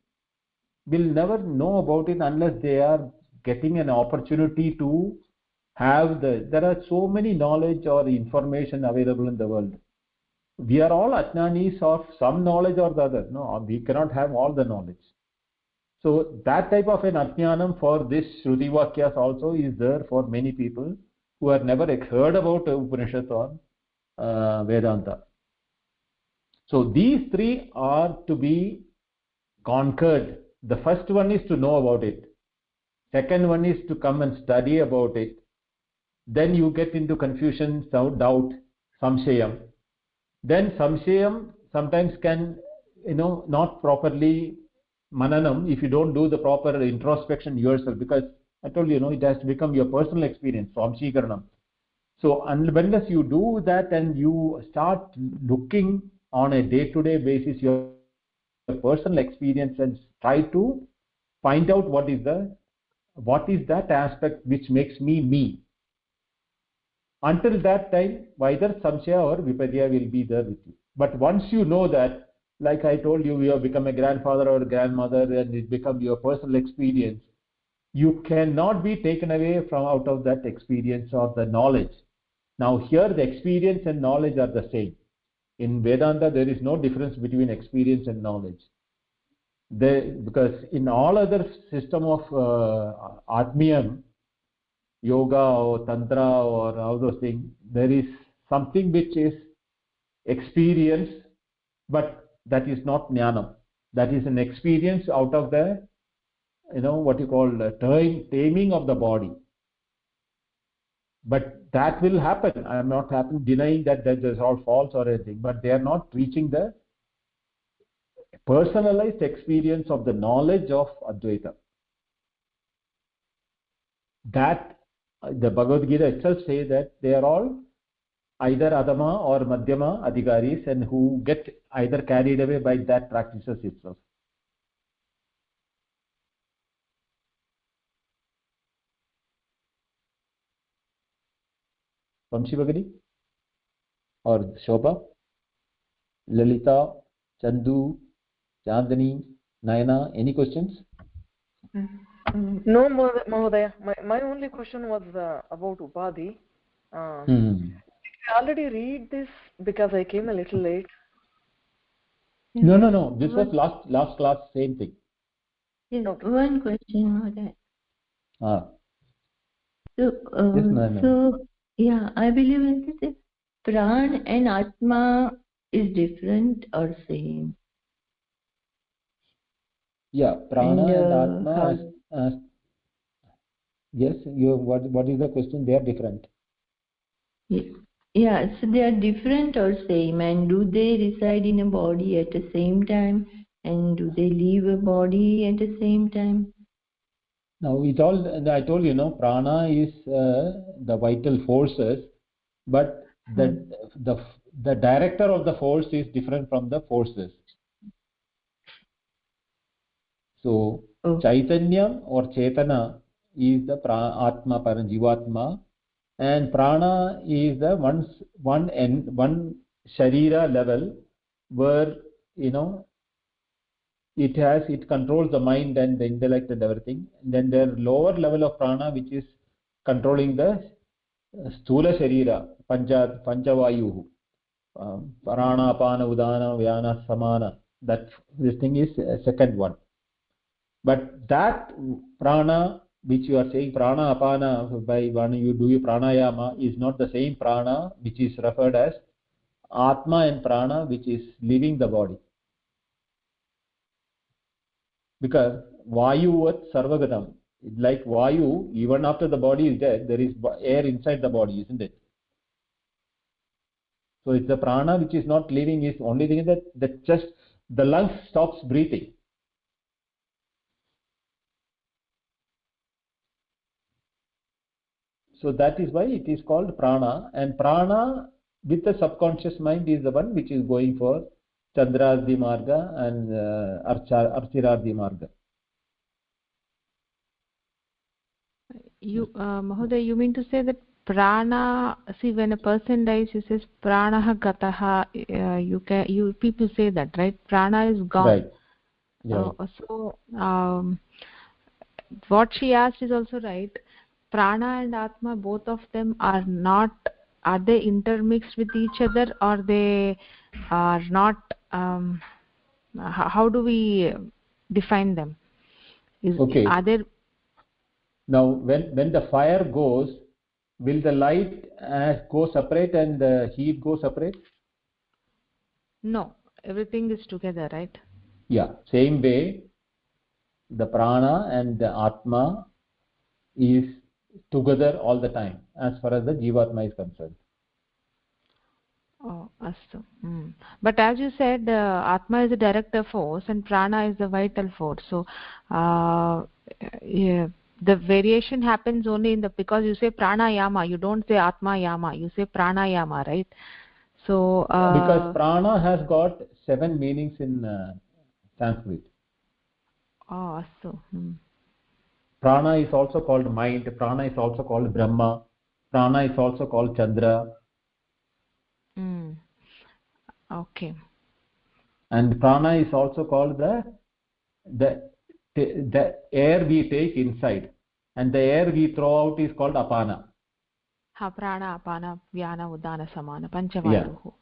will never know about it unless they are getting an opportunity to have there are so many knowledge or information available in the world. We are all ajnanis of some knowledge or the other. No, we cannot have all the knowledge. So that type of an ajnanam for this Shruti Vakyas also is there for many people who have never heard about Upanishad or Vedanta. So these three are to be conquered. The first one is to know about it. Second one is to come and study about it. Then you get into confusion, doubt, samshayam. Then samshayam sometimes can, not properly mananam if you don't do the proper introspection yourself, because I told you, it has to become your personal experience, samshikaranam. So unless you do that and you start looking on a day-to-day basis your personal experience and try to find out what is that aspect which makes me. Until that time, either samshaya or viparya will be there with you. But once you know that, like I told you, you have become a grandfather or a grandmother and it becomes your personal experience, you cannot be taken away from out of that experience or the knowledge. Now here the experience and knowledge are the same. In Vedanta there is no difference between experience and knowledge. Because in all other system of Atmiyam, yoga or tantra or all those things, there is something which is experience, but that is not jnanam. That is an experience out of the, what you call taming of the body. But that will happen. I am not denying that is all false or anything, but they are not reaching the personalized experience of the knowledge of Advaita. That the Bhagavad Gita itself says that they are all either Adama or Madhyama Adhikaris and who get either carried away by that practices itself. Vamshi Bhagini or Shobha, Lalita, Chandu, Chandani, Nayana, any questions? No, Mahodaya. My only question was about Upadhi. we already read this because I came a little late? No. This was last class, same thing. Yes, Okay. one question more that. Yes, So yeah, I believe that Pran and Atma is different or same. Yeah, prana and atma. Yes, what is the question? They are different. Yeah, so they are different or same, and do they reside in a body at the same time, and do they leave a body at the same time? Now it all, I told you, prana is the vital forces, but the director of the force is different from the forces. So Chaitanya or Chetana is the Atma, Jivatma, and Prana is the one Sharira level where it controls the mind and the intellect and everything. And then there lower level of Prana which is controlling the Sthula Sharira, Panchavayu, Prana, Apana, Udana, Vyana, Samana. This thing is second one. But that prana which you are saying prana apana by when you do your pranayama is not the same prana which is referred as atma and prana which is leaving the body. Because vayu sarvagatam, like vayu, even after the body is dead, there is air inside the body, isn't it? So it's the prana which is not leaving, is only thing that just the lungs stops breathing. So that is why it is called prana, and prana with the subconscious mind is the one which is going for Chandrardi Marga and Archirardi Marga. Mahoday, you mean to say that prana, see, when a person dies, he says pranaha gataha, you people say that, right? Prana is gone. Right. Yeah. So what she asked is also right. Prana and Atma, both of them are they intermixed with each other, or they are not? How do we define them? Okay. Are there? Now, when the fire goes, will the light go separate and the heat go separate? No, everything is together, right? Yeah. Same way, the prana and the atma is together all the time as far as the jivatma is concerned. Oh, astu. But as you said, atma is the director force and prana is the vital force. So the variation happens only because you say pranayama, you don't say atma yama, you say pranayama, right? So because prana has got 7 meanings in Sanskrit. Oh, astu. Prana is also called mind, prana is also called Brahma, prana is also called Chandra. Okay. And prana is also called the air we take inside, and the air we throw out is called apana. Prana, apana, vyana, udana, samana, panchavayu.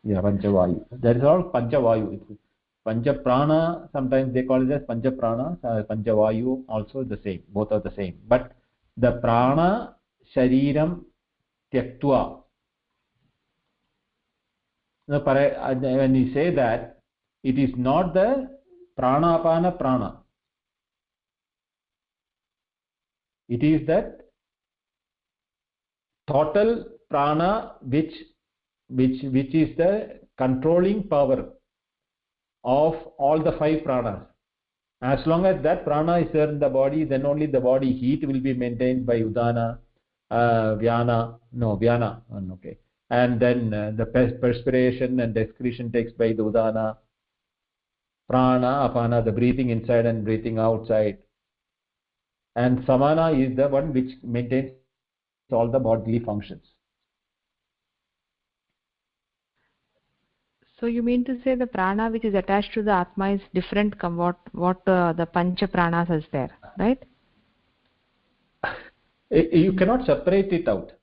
Yeah, panchavayu. That is all panchavayu. Pancha prana, sometimes they call it as pancha prana, panchavayu also the same, both are the same. But the prana shariram tyaktva, when you say that, it is not the prana apana prana. It is that total prana which is the controlling power of all the 5 pranas. As long as that prana is there in the body, then only the body heat will be maintained by udana, vyana, okay. And then the perspiration and excretion takes by the udana, prana, apana, the breathing inside and breathing outside. And samana is the one which maintains all the bodily functions. So you mean to say the prana which is attached to the atma is different from what the pancha pranas is there, right? You cannot separate it out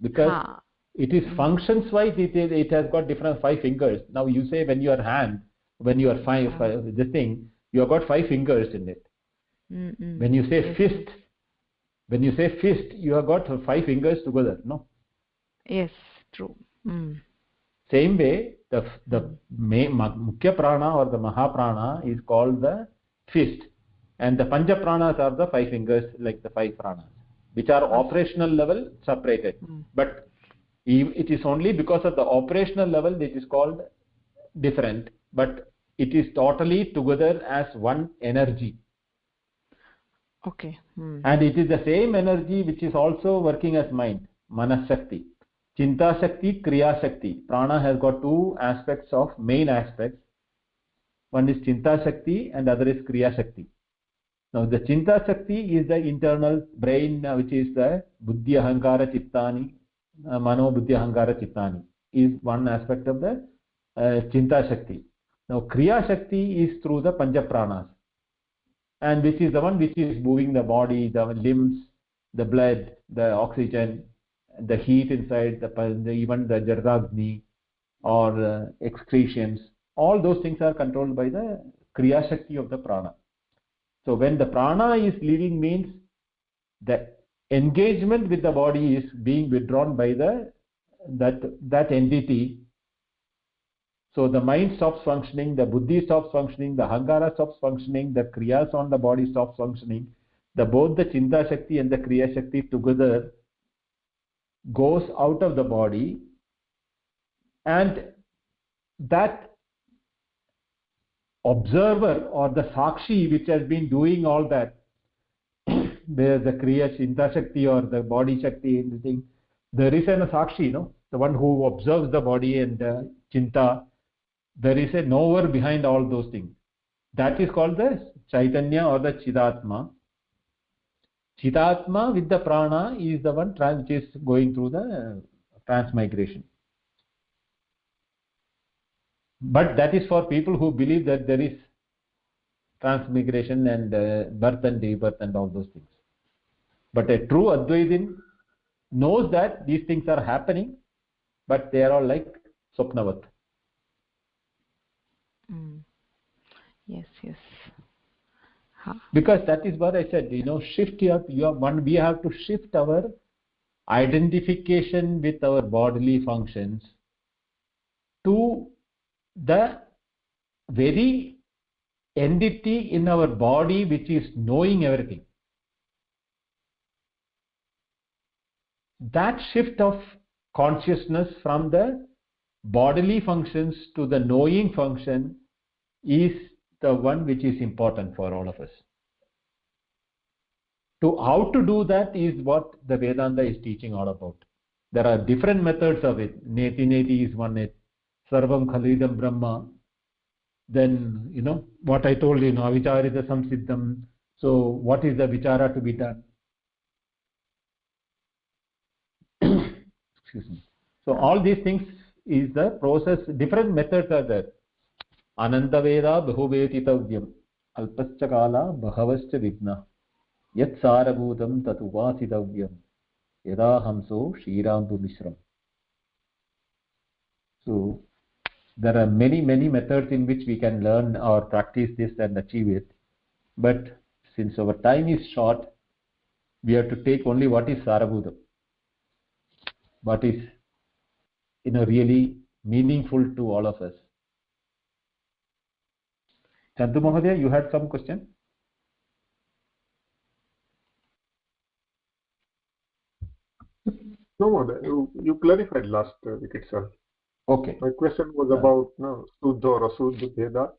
because It is functions wise, it has got different 5 fingers. Now you say when your hand, when you are this thing, you have got 5 fingers in it. When you say fist, you have got 5 fingers together, no? Yes, true. Same way, the Mukhya Prana or the Mahaprana is called the fist, and the Pancha Pranas are the 5 fingers, like the 5 pranas, which are operational level separated. But it is only because of the operational level it is called different, but it is totally together as one energy. Okay. And it is the same energy which is also working as mind, Manas Shakti. Chinta Shakti, Kriya Shakti. Prana has got 2 aspects of main aspects. One is Chinta Shakti and other is Kriya Shakti. Now the Chinta Shakti is the internal brain, which is the Buddhi Ahankara Chittani, Mano Buddhi Ahankara Chittani, is one aspect of the Chinta Shakti. Now Kriya Shakti is through the Pancha Pranas, and which is the one which is moving the body, the limbs, the blood, the oxygen, the heat inside, even the Jardagni or excretions. All those things are controlled by the Kriya Shakti of the Prana. So when the Prana is leaving, means the engagement with the body is being withdrawn by that entity. So the mind stops functioning, the buddhi stops functioning, the ahankara stops functioning, the kriyas on the body stops functioning. Both the Chinta Shakti and the Kriya Shakti together goes out of the body, and that observer or the Sakshi which has been doing all that, where the Kriya Chinta Shakti or the body Shakti, anything, there is a Sakshi, the one who observes the body and Chinta. There is a knower behind all those things. That is called the Chaitanya or the Chidatma. Chidatma with the Prana is the one which is going through the transmigration. But that is for people who believe that there is transmigration and birth and rebirth and all those things. But a true Advaitin knows that these things are happening, but they are all like Swapnavat. Yes. Because that is what I said, shift we have to shift our identification with our bodily functions to the very entity in our body which is knowing everything. That shift of consciousness from the bodily functions to the knowing function is the one which is important for all of us. How to do that is what the Vedanta is teaching all about. There are different methods of it. Neti is one, Sarvam Khalidam Brahma. Then, what I told you, Avicharita Samsiddham. So, what is the Vichara to be done? Excuse me. So, all these things is the process. Different methods are there. Ananda Veda Bahuvetitavyam Alpascha Kala Bhavascha Vigna Yat Sarabhutam Tatuvasitavyam Yada Hamso Shrirambu Mishram. So, there are many methods in which we can learn or practice this and achieve it. But since our time is short, we have to take only what is Sarabhutam. What is really meaningful to all of us. Chandu Mahodaya, you had some question? No, you clarified last week itself. Okay. My question was about Suddha or Asuddha Bheda.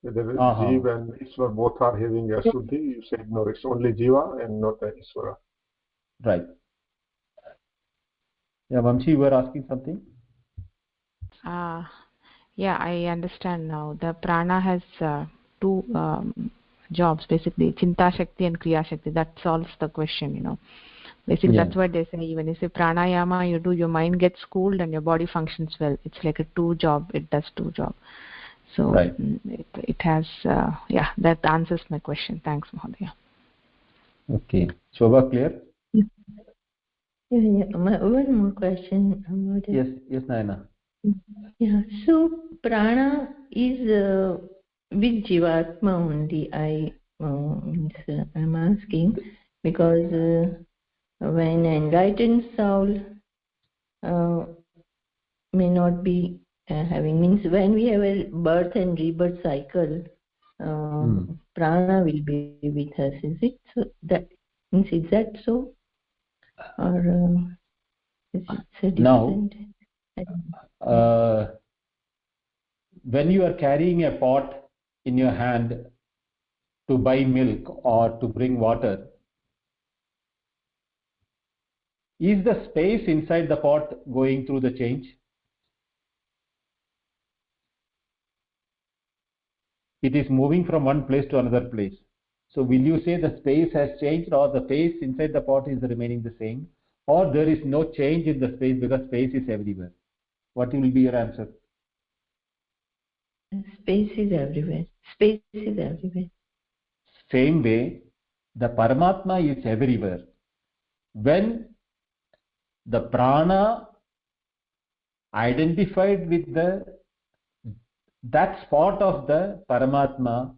Whether Jiva and Ishvara both are having a Suddhi. You said no, it's only Jiva and not Ishvara. Right. Yeah, Vamshi, you were asking something? Yeah, I understand now. The prana has 2 jobs, basically, Chinta Shakti and Kriya Shakti. That solves the question, Basically, that's what they say. When you say pranayama, you do, your mind gets cooled and your body functions well. It's like a 2 job. It does 2 jobs. So right. It has, that answers my question. Thanks, Mahodaya. Okay. Shobha, clear? One more question about it. Yes, Nayana. Yeah, so prana is with Jivatma only. I'm asking because when enlightened soul may not be having, means when we have a birth and rebirth cycle, prana will be with us. Is it so? That means, is that so, or is it so different? Now, when you are carrying a pot in your hand to buy milk or to bring water, is the space inside the pot going through the change? It is moving from one place to another place. So will you say the space has changed, or the space inside the pot is remaining the same, or there is no change in the space because space is everywhere? What will be your answer? Space is everywhere. Space is everywhere. Same way, the Paramatma is everywhere. When the prana identified with that spot of the Paramatma,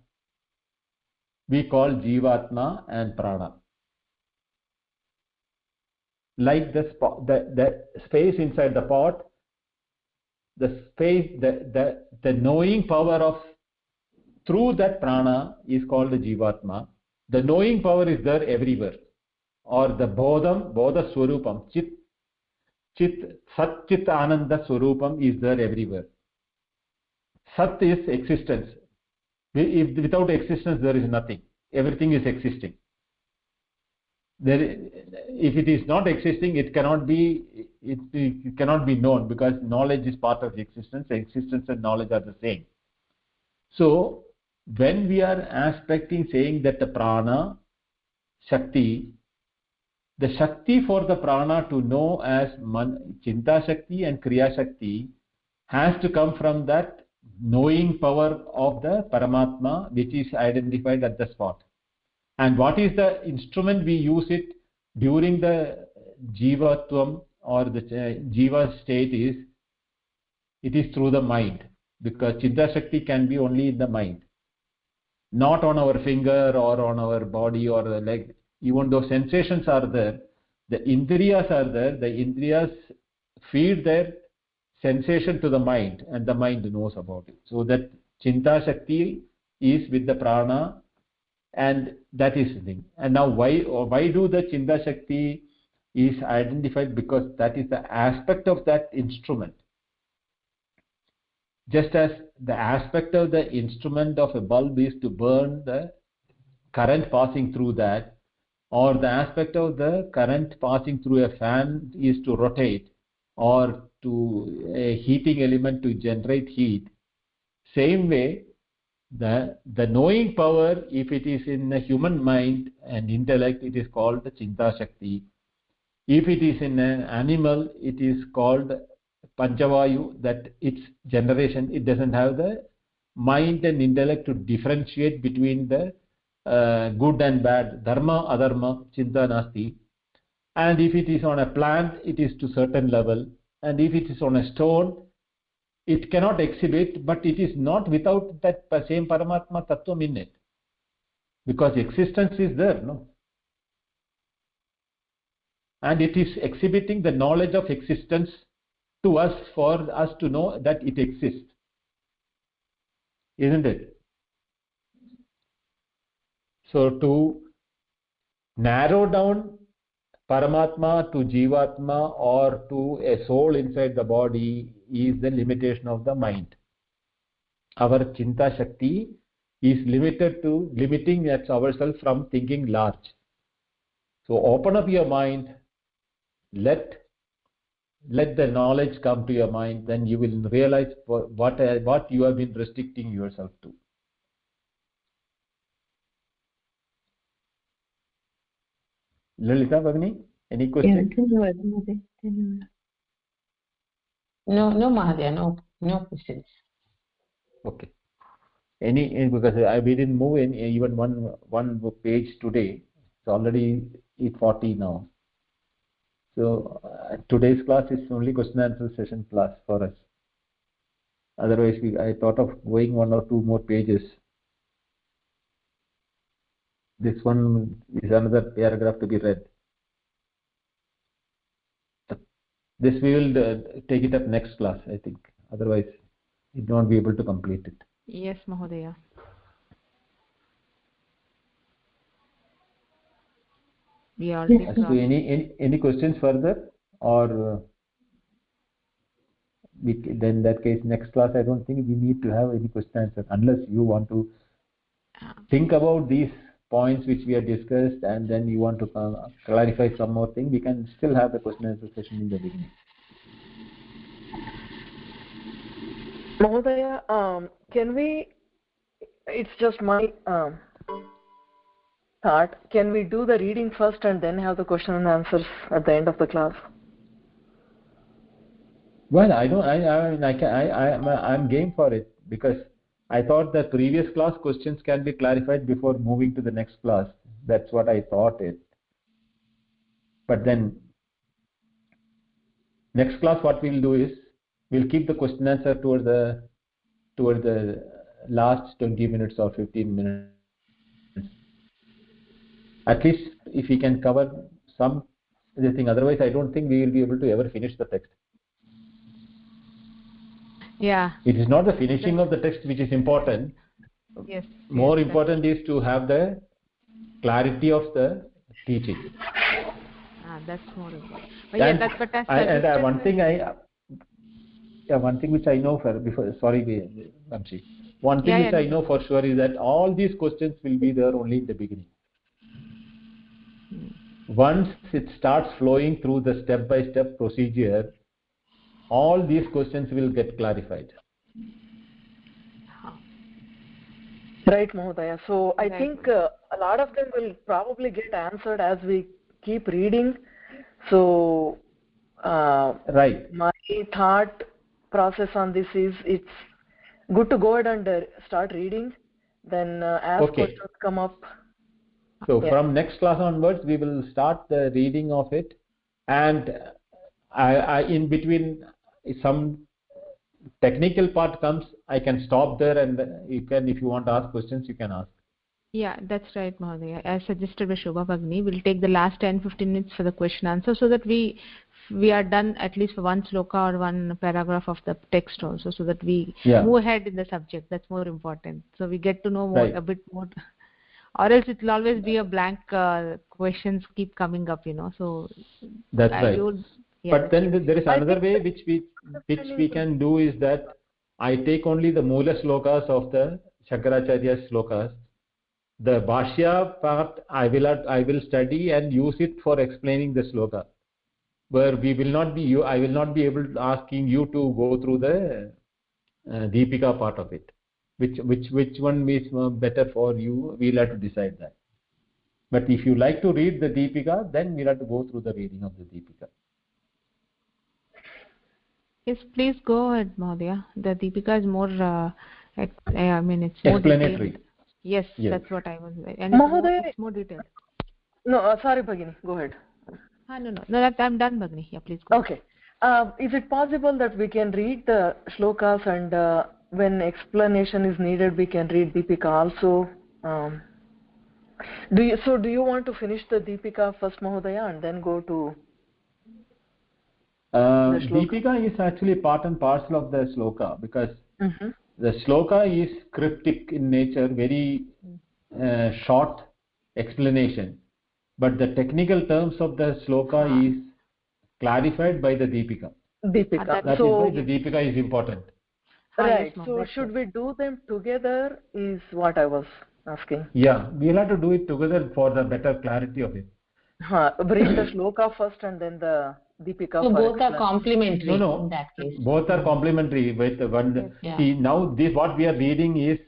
we call Jivatma and Prana. Like the space inside the pot, the space, the knowing power of through that prana is called the Jivatma. The knowing power is there everywhere, or the Bodha Swarupam, Sat Chit Ananda Swarupam is there everywhere. Sat is existence. Without existence there is nothing. Everything is existing. If it is not existing, it cannot be known, because knowledge is part of existence. Existence and knowledge are the same. So when we are aspecting, saying that the prana shakti, the shakti for the prana to know as Chinta Shakti and Kriya Shakti has to come from that knowing power of the Paramatma, which is identified at the spot. And what is the instrument we use it during the Jivatvam or the Jiva state is, it is through the mind, because Chinta Shakti can be only in the mind, not on our finger or on our body or the leg. Even though sensations are there, the Indriyas are there, the Indriyas feed their sensation to the mind, and the mind knows about it. So that Chinta Shakti is with the prana, and that is the thing. And now why do the Chinta Shakti is identified? Because that is the aspect of that instrument. Just as the aspect of the instrument of a bulb is to burn the current passing through that, or the aspect of the current passing through a fan is to rotate, or to a heating element to generate heat. Same way, the knowing power, if it is in the human mind and intellect, it is called the Chinta Shakti. If it is in an animal, it is called Panchavayu, that its generation, it doesn't have the mind and intellect to differentiate between the good and bad, dharma, adharma, chinta nasti. And if it is on a plant, it is to certain level. And if it is on a stone, it cannot exhibit, but it is not without that same Paramatma Tattvam in it, because existence is there, no? And it is exhibiting the knowledge of existence to us, for us to know that it exists, isn't it? So to narrow down Paramatma to Jivatma or to a soul inside the body is the limitation of the mind. Our Chinta Shakti is limiting ourselves from thinking large. So open up your mind, let the knowledge come to your mind, then you will realize what you have been restricting yourself to. Lalita Bhagini, any question? No, Mahadaya, no questions. Okay. Because we didn't move in even one page today. It's already 8:40 now. So today's class is only question answer session class for us. Otherwise, I thought of going 1 or 2 more pages. This one is another paragraph to be read. This we will take it up next class, I think. Otherwise, we won't be able to complete it. Yes, Mahodaya. We already So any questions further, or then in that case next class I don't think we need to have any question answer unless you want to think about these points which we have discussed and then you want to clarify some more thing. We can still have the question answer session in the beginning. Mahodaya, can we, it's just my thought, can we do the reading first and then have the question and answers at the end of the class? Well, I'm game for it, because I thought the previous class questions can be clarified before moving to the next class. That's what I thought it. But then next class what we'll do is we'll keep the question answer toward the last 20 minutes or 15 minutes. At least if we can cover some thing, otherwise I don't think we will be able to ever finish the text. Yeah. It is not the finishing of the text which is important. Yes. More important is to have the clarity of the teaching. That's more important. But yeah, that's what I one thing which I know Vamshi. One thing which I know for sure is that all these questions will be there only in the beginning. Once it starts flowing through the step-by-step procedure, all these questions will get clarified. Right, Mahodaya. So I think a lot of them will probably get answered as we keep reading. So right. My thought process on this is it's good to go ahead and start reading. Then as questions come up. So from next class onwards, we will start the reading of it, and I in between some technical part comes, I can stop there, and you can, if you want to ask questions, you can ask. Yeah, that's right, Mahodaya. As suggested by Shobha Bhagini, we'll take the last 10-15 minutes for the question answer, so that we are done at least for one sloka or one paragraph of the text also, so that we move ahead in the subject. That's more important. So we get to know more, a bit more. Or else it will always be a blank, questions keep coming up, So that's right. But then there is another way which we can do, is that I take only the Mula slokas of the Shankaracharya's slokas. The Bhashya part I will study and use it for explaining the sloka, where I will not be able to asking you to go through the Deepika part of it. Which one is better for you, we'll have to decide that. But if you like to read the Deepika, then we'll have to go through the reading of the Deepika. Yes, please go ahead, Mahodaya. The Deepika is more, it's more explanatory. Detailed. Yes, that's what I was. And it's more detailed. No, sorry, Bhagini, go ahead. No, I'm done, Bhagini. Yeah, please go. Okay. Is it possible that we can read the shlokas and when explanation is needed, we can read Deepika also? Do you want to finish the Deepika first, Mahodaya, and then go to Deepika is actually part and parcel of the sloka, because the sloka is cryptic in nature, very short explanation, but the technical terms of the sloka is clarified by the Deepika. That is why the Deepika is important. Right. So should we do them together is what I was asking. Yeah, we'll have to do it together for the better clarity of it. Bring the shloka first and then the Deepika. So both are complementary in that case. Both are complementary. With one. Yeah. See, now this what we are reading is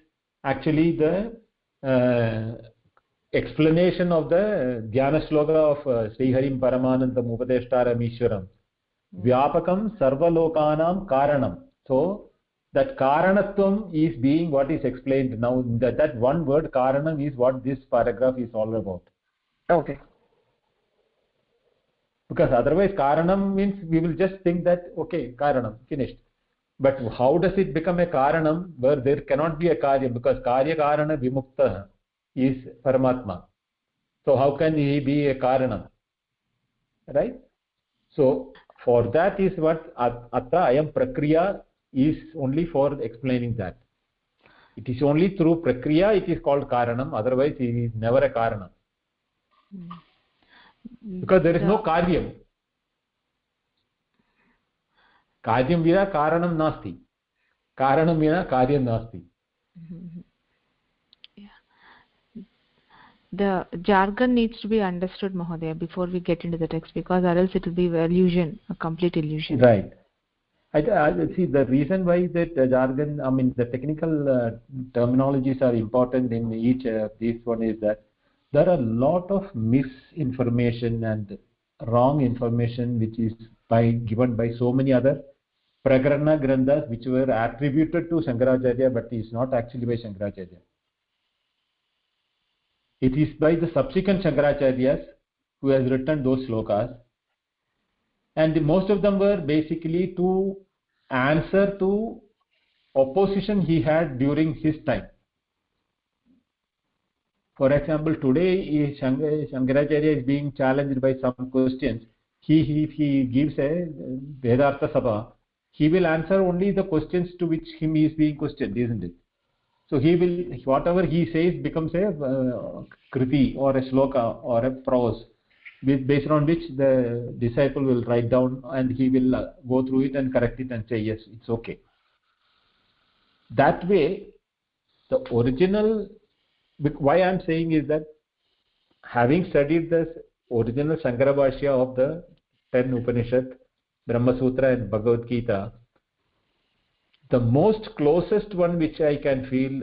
actually the explanation of the Dhyana Shloka of Sri Harim Paramanandam Upadeshtaram Ishwaram. Vyapakam Sarvalokanam Karanam. So that Karanatvam is being what is explained now. That one word Karanam is what this paragraph is all about. Okay. Because otherwise karanam means we will just think that okay, karanam, finished. But how does it become a karanam where there cannot be a karya, because karya karana vimukta is Paramatma. So how can he be a karanam? Right? So for that is what atra ayam prakriya is only for explaining that. It is only through prakriya it is called karanam, otherwise it is never a karanam. Because there is no karyam. Karyam vina karanam nasti. Karanam vina karyam nasti. The jargon needs to be understood, Mahodaya, before we get into the text, because or else it will be illusion, a complete illusion. Right. I see the reason why that jargon, I mean the technical terminologies are important in each this one is that there are a lot of misinformation and wrong information which is given by so many other prakarana granthas which were attributed to Shankaracharya but is not actually by Shankaracharya. It is by the subsequent Shankaracharyas who has written those slokas, and most of them were basically to answer to opposition he had during his time. For example, today Shankaracharya is being challenged by some questions. He gives a Vedartha Sabha. He will answer only the questions to which him is being questioned, isn't it? So he will, whatever he says becomes a kriti or a shloka or a prose, based on which the disciple will write down and he will go through it and correct it and say yes, it's okay. That way, the original, why I am saying is that having studied the original Shankara Bhashya of the 10 Upanishad, Brahma Sutra and Bhagavad Gita, the most closest one which I can feel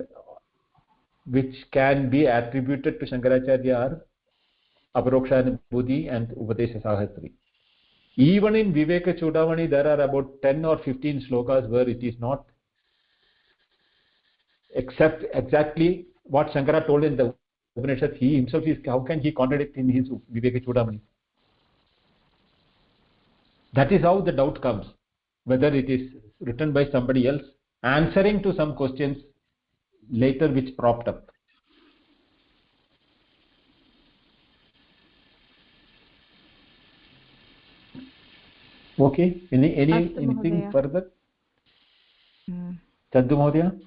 which can be attributed to Shankaracharya are Aparokshanubhuti and Upadesha Sahasri. Even in Viveka Chudamani there are about 10 or 15 slokas where it is not except exactly what Shankara told in the Upanishad. He himself is, how can he contradict in his Viveka Chudamani? That is how the doubt comes, whether it is written by somebody else answering to some questions later which propped up. Okay, anything further? Chandu Mahodaya?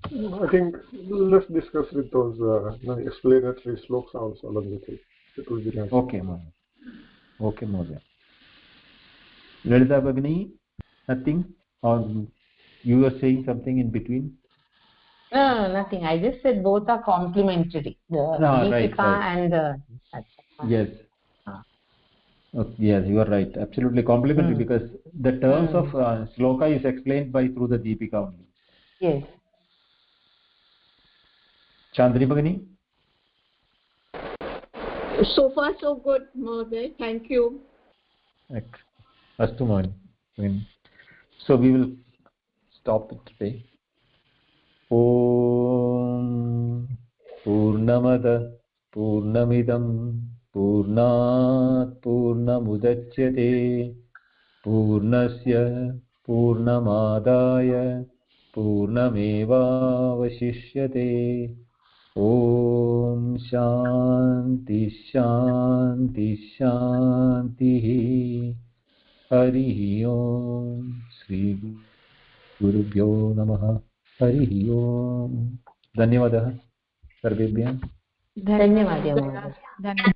I think let's discuss with those explanatory sloks also along with it. It will be nice. Okay, Mahodaya. Okay, Mahodaya. Lalita Bhagini, nothing? Or you were saying something in between? No, nothing. I just said both are complementary. The Deepika right. and the... Yes. Yes, you are right. Absolutely complementary because the terms of sloka is explained through the Deepika only. Yes. Chandri Bhagini? So far so good, Mahodaya. Thank you. Astu Mahani. So we will stop it today. Om Purnamada Purnamidam Purnat Purnamudachyate Purnasya Purnamadaya Purnameva Vashishyate. Om Shanti Shanti Shanti. Harihi Om. Shri Gurubhyo Namaha. Harihi Om. Dhanyavadah sarvebhyah. Dhanyavadah.